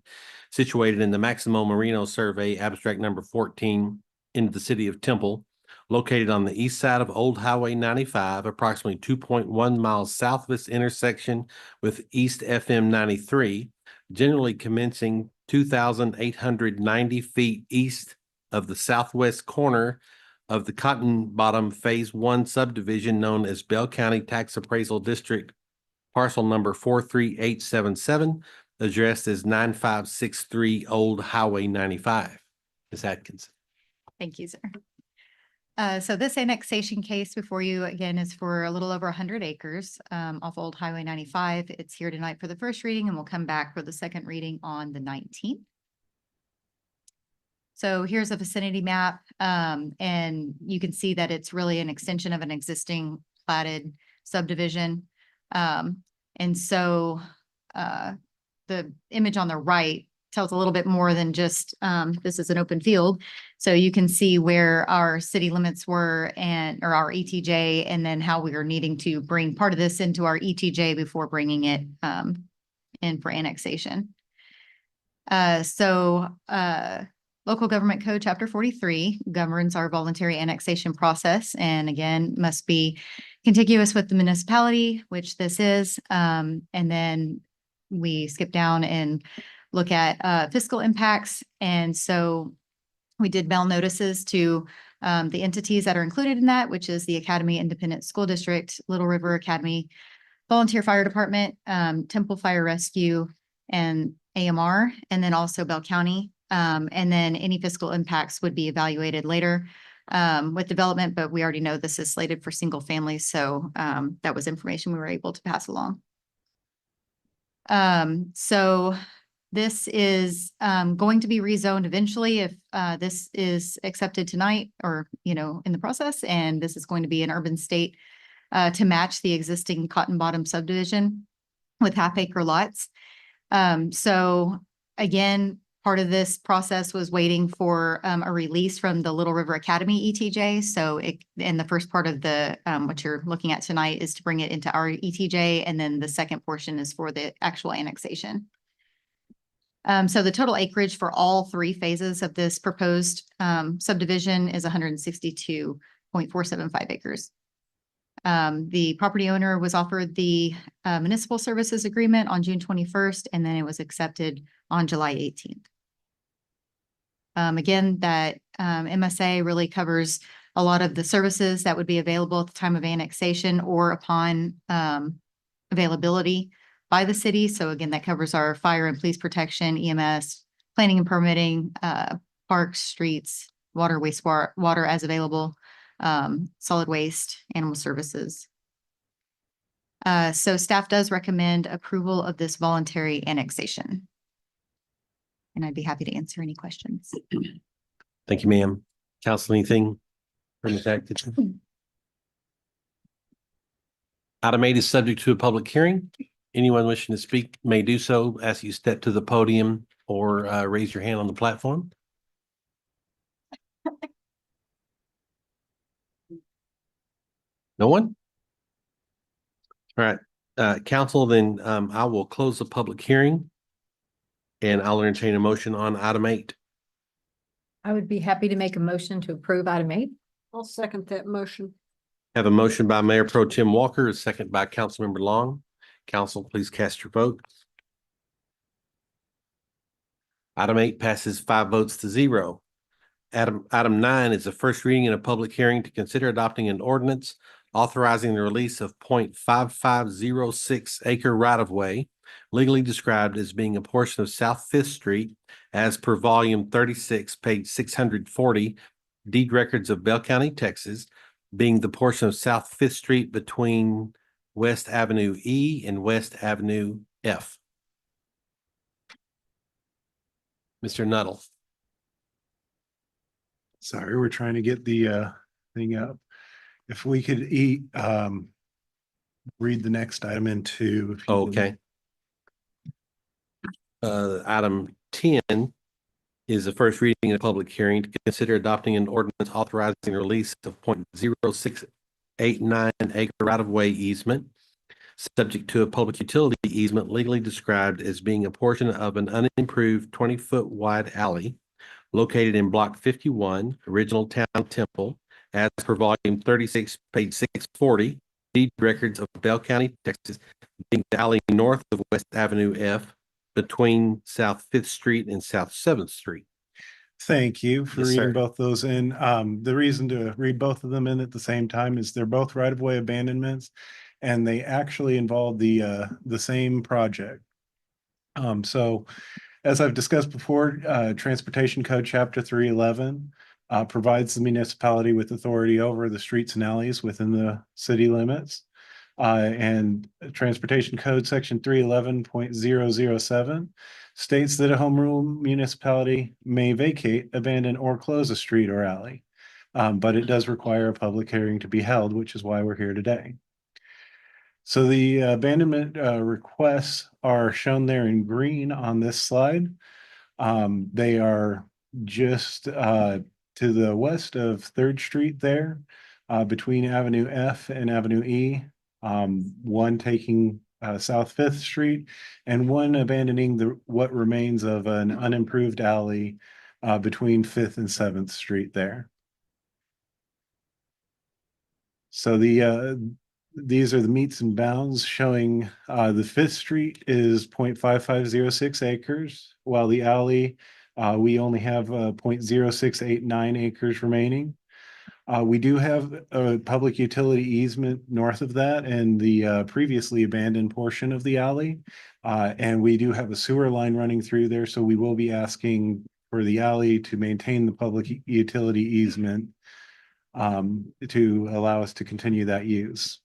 situated in the Maximo Merino Survey, abstract number 14, into the City of Temple, located on the east side of Old Highway 95, approximately 2.1 miles south of this intersection with East FM 93, generally commencing 2,890 feet east of the southwest corner of the Cotton Bottom Phase 1 subdivision known as Bell County Tax Appraisal District, parcel number 43877, addressed as 9563 Old Highway 95. Ms. Atkins. Thank you, sir. So this annexation case before you again is for a little over 100 acres off Old Highway 95. It's here tonight for the first reading, and we'll come back for the second reading on the 19th. So here's a vicinity map, and you can see that it's really an extension of an existing platted subdivision. And so the image on the right tells a little bit more than just this is an open field. So you can see where our city limits were or our ETJ, and then how we are needing to bring part of this into our ETJ before bringing it in for annexation. Local Government Code Chapter 43 governs our voluntary annexation process, and again, must be contiguous with the municipality, which this is. And then we skip down and look at fiscal impacts. And so we did mail notices to the entities that are included in that, which is the Academy Independent School District, Little River Academy Volunteer Fire Department, Temple Fire Rescue, and AMR, and then also Bell County. And then any fiscal impacts would be evaluated later with development, but we already know this is slated for single families. So that was information we were able to pass along. So this is going to be rezoned eventually if this is accepted tonight or, in the process. And this is going to be an urban state to match the existing Cotton Bottom subdivision with half-acre lots. So again, part of this process was waiting for a release from the Little River Academy ETJ. So and the first part of the what you're looking at tonight is to bring it into our ETJ, and then the second portion is for the actual annexation. So the total acreage for all 3 phases of this proposed subdivision is 162.475 acres. The property owner was offered the municipal services agreement on June 21st, and then it was accepted on July 18th. Again, that MSA really covers a lot of the services that would be available at the time of annexation or upon availability by the city. So again, that covers our fire and police protection, EMS, planning and permitting, parks, streets, water, water as available, solid waste, animal services. So staff does recommend approval of this voluntary annexation. And I'd be happy to answer any questions. Thank you, ma'am. Council, anything from the tech? Item 8 is subject to a public hearing. Anyone wishing to speak may do so as you step to the podium or raise your hand on the platform. No one? All right, council, then I will close the public hearing and I'll entertain a motion on item 8. I would be happy to make a motion to approve item 8. I'll second that motion. Have a motion by Mayor Pro Tem Walker, a second by Councilmember Long. Council, please cast your vote. Item 8 passes 5 votes to 0. Item 9 is the first reading in a public hearing to consider adopting an ordinance authorizing the release of 0.5506 acre right-of-way legally described as being a portion of South Fifth Street as per volume 36, page 640, deed records of Bell County, Texas, being the portion of South Fifth Street between West Avenue E and West Avenue F. Mr. Nuttall. Sorry, we're trying to get the thing up. If we could read the next item into. Okay. Item 10 is the first reading in a public hearing to consider adopting an ordinance authorizing the release of 0.0689 acre right-of-way easement, subject to a public utility easement legally described as being a portion of an unimproved 20-foot wide alley located in block 51, original town temple, as per volume 36, page 640, deed records of Bell County, Texas, being the alley north of West Avenue F between South Fifth Street and South 7th Street. Thank you for Yes, reading sir. both those in. The reason to read both of them in at the same time is they're both right-of-way abandonments, and they actually involve the same project. So as I've discussed before, Transportation Code Chapter 311 provides the municipality with authority over the streets and alleys within the city limits. And Transportation Code Section 311.007 states that a home rule municipality may vacate, abandon, or close a street or alley. But it does require a public hearing to be held, which is why we're here today. So the abandonment requests are shown there in green on this slide. They are just to the west of 3rd Street there, between Avenue F and Avenue E. One taking South 5th Street and one abandoning what remains of an unimproved alley between 5th and 7th Street there. So these are the meets and bounds showing the 5th Street is 0.5506 acres, while the alley we only have 0.0689 acres remaining. We do have a public utility easement north of that and the previously abandoned portion of the alley. And we do have a sewer line running through there, so we will be asking for the alley to maintain the public utility easement to allow us to continue that use.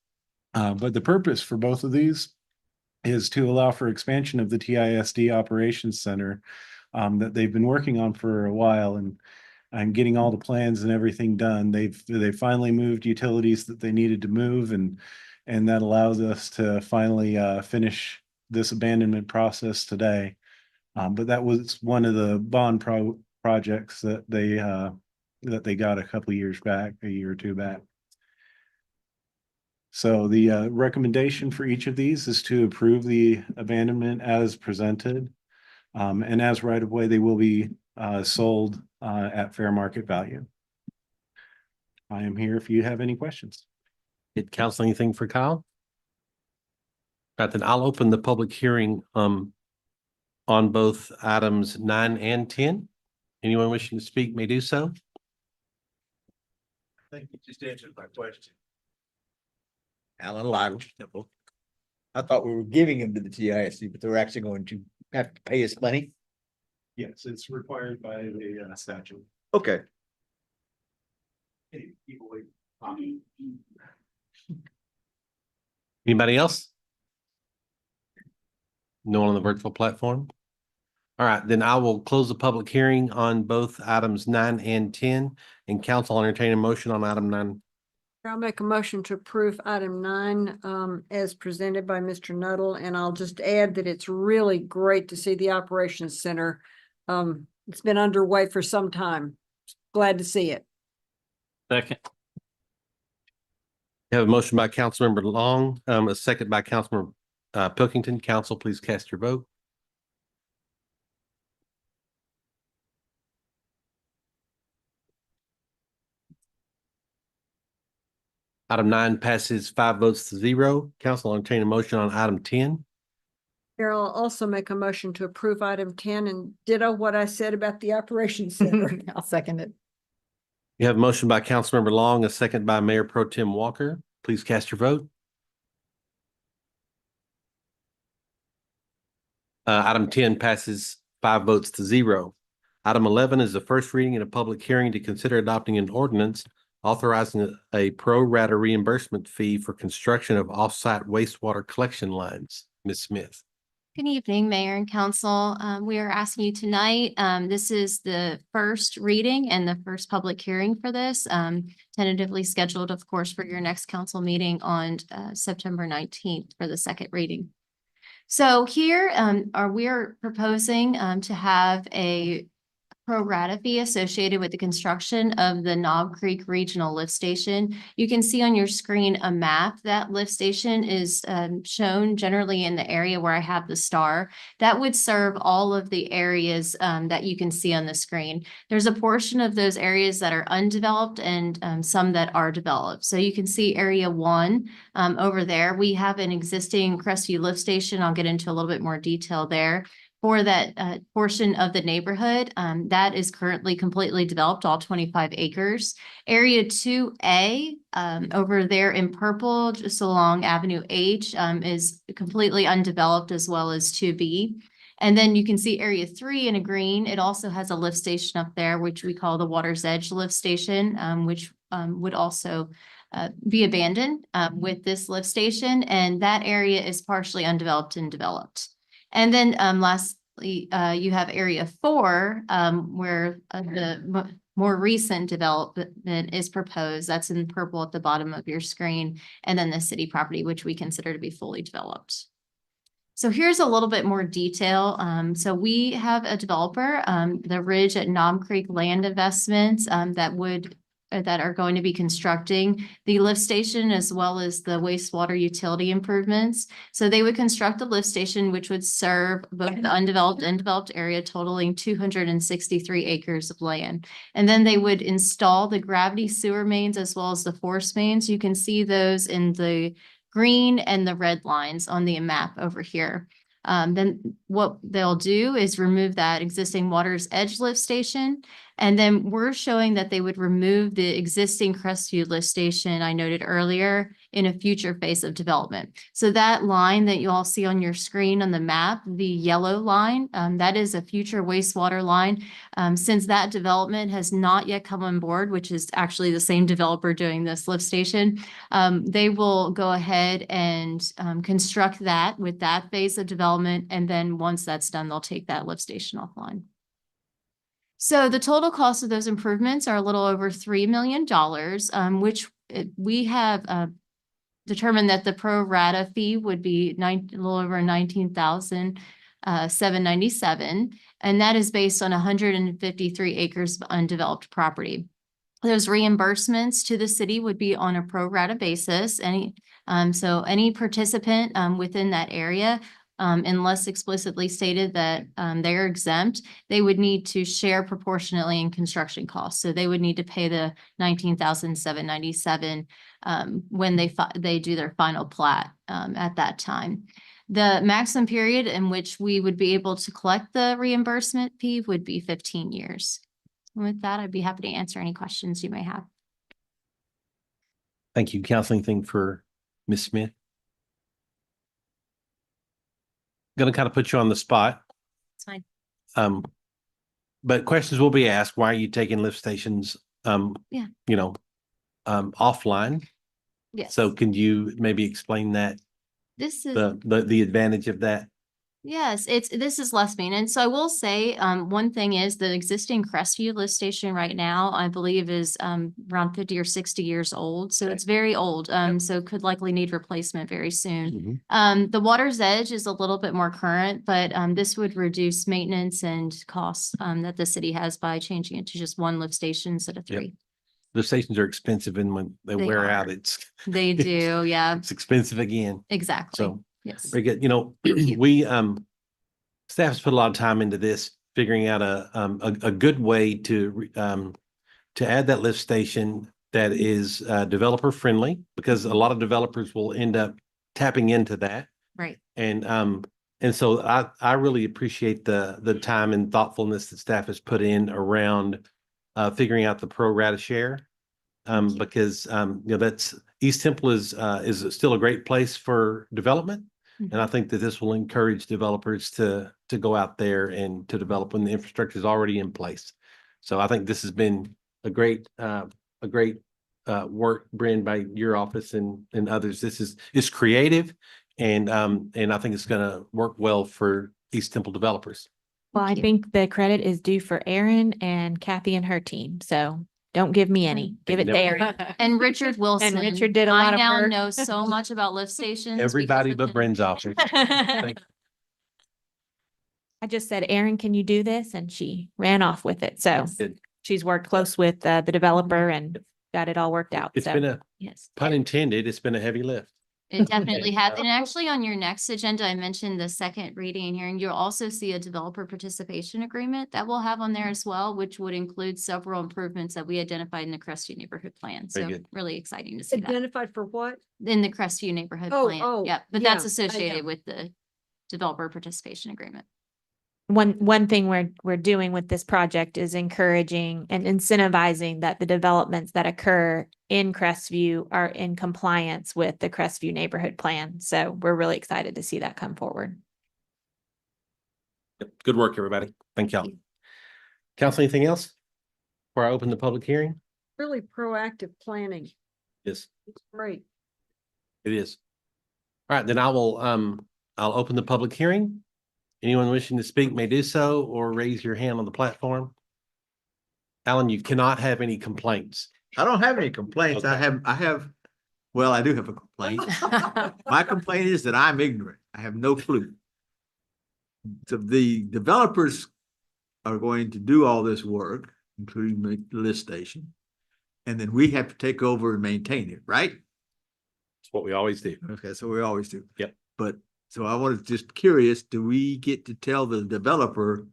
But the purpose for both of these is to allow for expansion of the TISD Operations Center that they've been working on for a while, and getting all the plans and everything done. They finally moved utilities that they needed to move, and that allows us to finally finish this abandonment process today. But that was one of the bond projects that they got a couple of years back, a year or two back. So the recommendation for each of these is to approve the abandonment as presented. And as right of way, they will be sold at fair market value. I am here if you have any questions. Did council anything for Kyle? Right, then I'll open the public hearing on both items 9 and 10. Anyone wishing to speak may do so. think you just answered my question. Alan Lytle, Temple. I thought we were giving him to the TISD, but they're actually going to have to pay us money. Yes, it's required by the statute. Okay. Anybody else? No one on the virtual platform? All right, then I will close the public hearing on both items 9 and 10, and council entertain a motion on item 9. I'll make a motion to approve item 9 as presented by Mr. Nuttall, and I'll just add that it's really great to see the operations center. It's been underway for some time. Glad to see it. Second. We have a motion by Councilmember Long, a second by Councilmember Pilkington. Council, please cast your vote. Item 9 passes 5 votes to 0. Council will entertain a motion on item 10. Carol, I'll also make a motion to approve item 10 and ditto what I said about the operations center. I'll second it. You have a motion by Councilmember Long, a second by Mayor Pro Tem Walker. Please cast your vote. Item 10 passes 5 votes to 0. Item 11 is the first reading and a public hearing to consider adopting an ordinance authorizing a pro rata reimbursement fee for construction of off-site wastewater collection lines. Ms. Smith. Good evening, Mayor and Council. We are asking you tonight, this is the first reading and the first public hearing for this, tentatively scheduled, of course, for your next council meeting on September 19th for the second reading. So here we are proposing to have a pro rata fee associated with the construction of the Knob Creek Regional Lift Station. You can see on your screen a map. That lift station is shown generally in the area where I have the star. That would serve all of the areas that you can see on the screen. There's a portion of those areas that are undeveloped and some that are developed. So you can see area 1 over there. We have an existing Crestview lift station. I'll get into a little bit more detail there. For that portion of the neighborhood, that is currently completely developed, all 25 acres. Area 2A over there in purple, just along Avenue H, is completely undeveloped, as well as 2B. And then you can see area 3 in a green. It also has a lift station up there, which we call the Water's Edge lift station, which would also be abandoned with this lift station. And that area is partially undeveloped and developed. And then lastly, you have area 4, where the more recent development is proposed. That's in purple at the bottom of your screen. And then the city property, which we consider to be fully developed. So here's a little bit more detail. So we have a developer, the Ridge at Knob Creek Land Investments, that are going to be constructing the lift station as well as the wastewater utility improvements. So they would construct the lift station, which would serve both the undeveloped and developed area, totaling 263 acres of land. And then they would install the gravity sewer mains as well as the force mains. You can see those in the green and the red lines on the map over here. Then what they'll do is remove that existing Water's Edge lift station. And then we're showing that they would remove the existing Crestview lift station I noted earlier in a future phase of development. So that line that you all see on your screen on the map, the yellow line, that is a future wastewater line. Since that development has not yet come on board, which is actually the same developer doing this lift station, they will go ahead and construct that with that phase of development. And then once that's done, they'll take that lift station offline. So the total cost of those improvements are a little over $3 million, which we have determined that the pro rata fee would be a little over $19,797, and that is based on 153 acres of undeveloped property. Those reimbursements to the city would be on a pro rata basis. So any participant within that area, unless explicitly stated that they're exempt, they would need to share proportionately in construction costs. So they would need to pay the $19,797 when they do their final plat at that time. The maximum period in which we would be able to collect the reimbursement fee would be 15 years. And with that, I'd be happy to answer any questions you may have. Thank you. Counsel, anything for Ms. Smith? Gonna kind of put you on the spot. It's fine. But questions will be asked. Why are you taking lift stations, Yeah. offline? Yes. So can you maybe explain that, This is. the advantage of that? Yes, this is less maintenance. So I will say, one thing is the existing Crestview lift station right now, I believe is, around 50 or 60 years old. So it's very old. So could likely need replacement very soon. The Water's Edge is a little bit more current, but, this would reduce maintenance and costs, that the city has by changing it to just one lift station instead of Yep. 3. The stations are expensive, and when they They wear are. out, it's They do, yeah, it's expensive again. exactly. So Yes. very good. We, staff has put a lot of time into this, figuring out a good way to add that lift station that is developer friendly, because a lot of developers will end up tapping into that. Right. And so I really appreciate the time and thoughtfulness that staff has put in around figuring out the pro rata share. Because that's East Temple is still a great place for development. And I think that this will encourage developers to go out there and to develop when the infrastructure is already in place. So I think this has been a great work, Bren, by your office and others. It's creative, and I think it's going to work well for East Temple developers. Well, I think the credit is due for Erin and Kathy and her team. So don't give me any. Give it to Erin. And Richard Wilson. Richard did a lot of I now work. know so much about lift stations. Everybody because but of him. Bren's office. Thank I just said, Erin, can you do this? And she ran off with it. So Good. she's worked close with the developer and got it all worked out. It's So, been a, Yes. pun intended, it's been a heavy lift. It definitely has. And actually on your next agenda, I mentioned the second reading and hearing. You'll also see a developer participation agreement that we'll have on there as well, which would include several improvements that we identified in the Crestview neighborhood plan. Very So good. really exciting to see that Identified for what? in the Crestview neighborhood Oh, plan. oh, Yeah, but yeah, that's I associated know. with the developer participation agreement. one thing we're doing with this project is encouraging and incentivizing that the developments that occur in Crestview are in compliance with the Crestview neighborhood plan. So we're really excited to see that come forward. Yep. Good work, everybody. Thank y'all. Council, anything else before I open the public hearing? Really proactive planning. Yes, It's great. it is. All right, then I'll open the public hearing. Anyone wishing to speak may do so or raise your hand on the platform. Alan, you cannot have any complaints. I don't have any complaints. Okay. Well, I do have a complaint. My complaint is that I'm ignorant. I have no clue. So the developers are going to do all this work, including make the lift station. And then we have to take over and maintain it, right? It's what we always do. Okay, so we always do. Yep. But, so I was just curious, do we get to tell the developer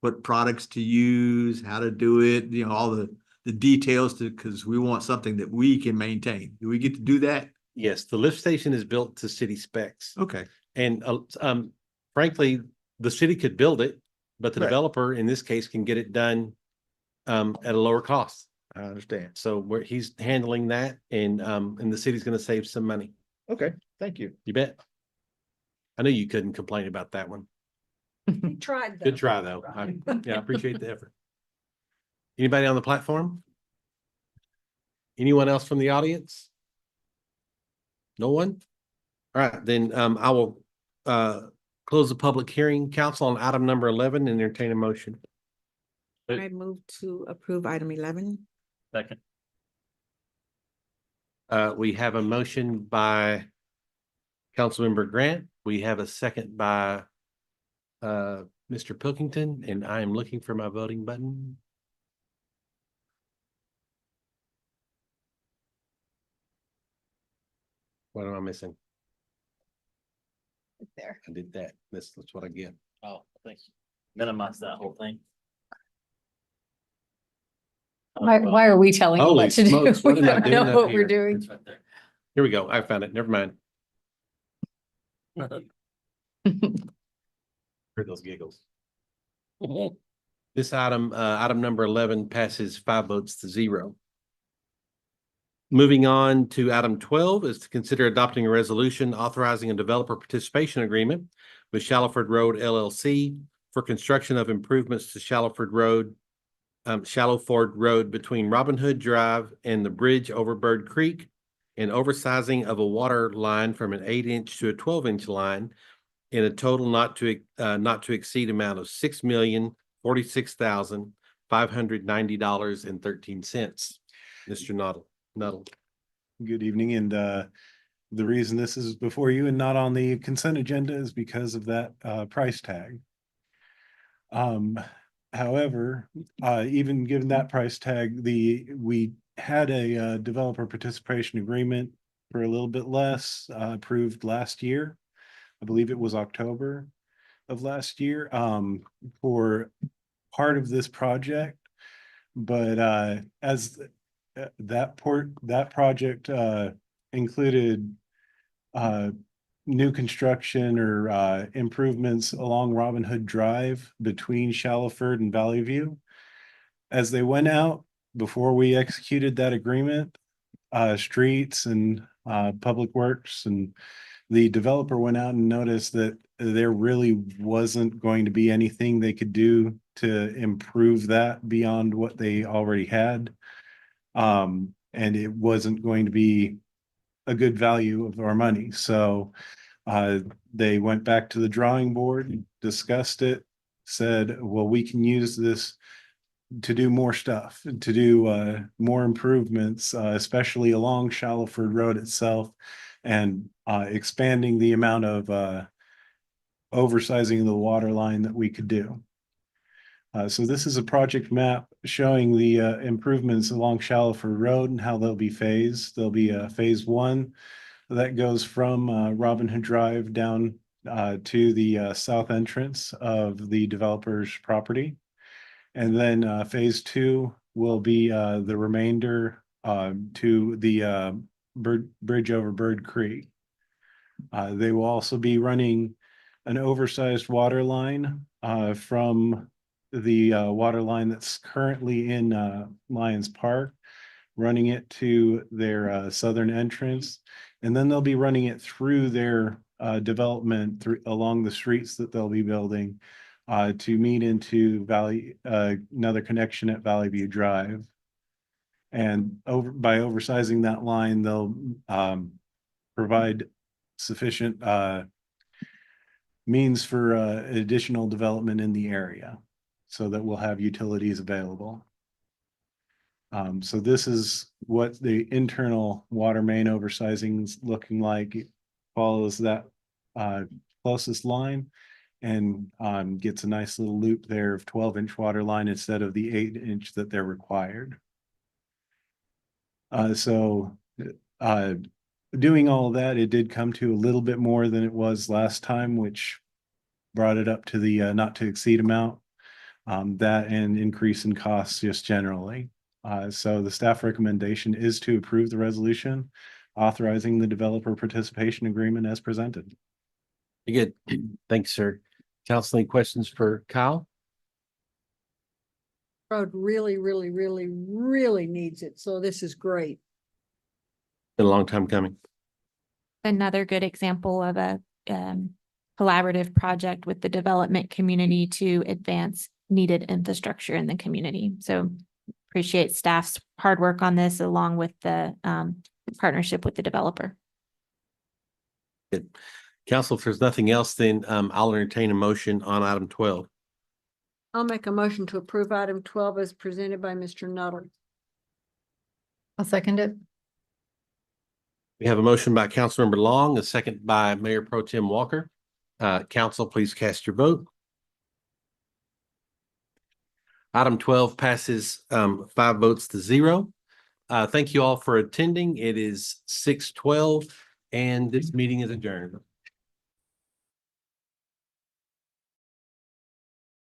what products to use, how to do it, all the details because we want something that we can maintain. Do we get to do that? Yes, the lift station is built to city specs. Okay. And frankly, the city could build it, but the Right. developer in this case can get it done at a lower cost. I understand. So he's handling that and the city's gonna save some money. Okay, thank you. You bet. I knew you couldn't complain about that one. We tried. Good try, though. I appreciate the effort. Anybody on the platform? Anyone else from the audience? No one? All right, then I will close the public hearing. Council on item number 11 and entertain a motion. I move to approve item 11. Second. We have a motion by Councilmember Grant. We have a second by Mr. Pilkington, and I am looking for my voting button. What am I missing? There. I did that. That's what I get. Oh, thanks. Minimize that whole thing. Why are we telling you Holy what to do? smokes, what We am I don't doing know up what here? we're doing. It's right there. Here we go. I found it. Never mind. Heard those giggles. This item number 11 passes 5 votes to 0. Moving on to item 12 is to consider adopting a resolution authorizing a developer participation agreement with Shallowford Road LLC for construction of improvements to Shallowford Road between Robin Hood Drive and the bridge over Bird Creek, and oversizing of a water line from an 8-inch to a 12-inch line in a total not to exceed amount of $6,046,590.13. Mr. Nuttall. Good evening, and the reason this is before you and not on the consent agenda is because of that price tag. However, even given that price tag, we had a developer participation agreement for a little bit less approved last year. I believe it was October of last year for part of this project. But as that project included new construction or improvements along Robin Hood Drive between Shallowford and Valley View. As they went out, before we executed that agreement, streets and public works and the developer went out and noticed that there really wasn't going to be anything they could do to improve that beyond what they already had. And it wasn't going to be a good value of our money. So they went back to the drawing board, discussed it, said, well, we can use this to do more stuff, to do more improvements, especially along Shallowford Road itself, and expanding the amount of oversizing the water line that we could do. So this is a project map showing the improvements along Shallowford Road and how they'll be phased. There'll be phase 1 that goes from Robin Hood Drive down to the south entrance of the developer's property. And then phase 2 will be the remainder to the bridge over Bird Creek. They will also be running an oversized water line from the water line that's currently in Lions Park, running it to their southern entrance. And then they'll be running it through their development along the streets that they'll be building to meet into another connection at Valley View Drive. And by oversizing that line, they'll provide sufficient means for additional development in the area so that we'll have utilities available. So this is what the internal water main oversizing is looking like. It follows that closest line and gets a nice little loop there of 12-inch water line instead of the 8-inch that they're required. Doing all of that, it did come to a little bit more than it was last time, which brought it up to the not to exceed amount. That and increase in costs just generally. So the staff recommendation is to approve the resolution authorizing the developer participation agreement as presented. Good. Thanks, sir. Council, any questions for Kyle? Road really, really, really, really needs it. So this is great. Been a long time coming. Another good example of a collaborative project with the development community to advance needed infrastructure in the community. So appreciate staff's hard work on this along with the partnership with the developer. Good. Council, if there's nothing else, then I'll entertain a motion on item 12. I'll make a motion to approve item 12 as presented by Mr. Nuttall. I'll second it. We have a motion by Councilmember Long, a second by Mayor Pro Tem Walker. Council, please cast your vote. Item 12 passes 5 votes to 0. Thank you all for attending. It is 6:12 and this meeting is adjourned.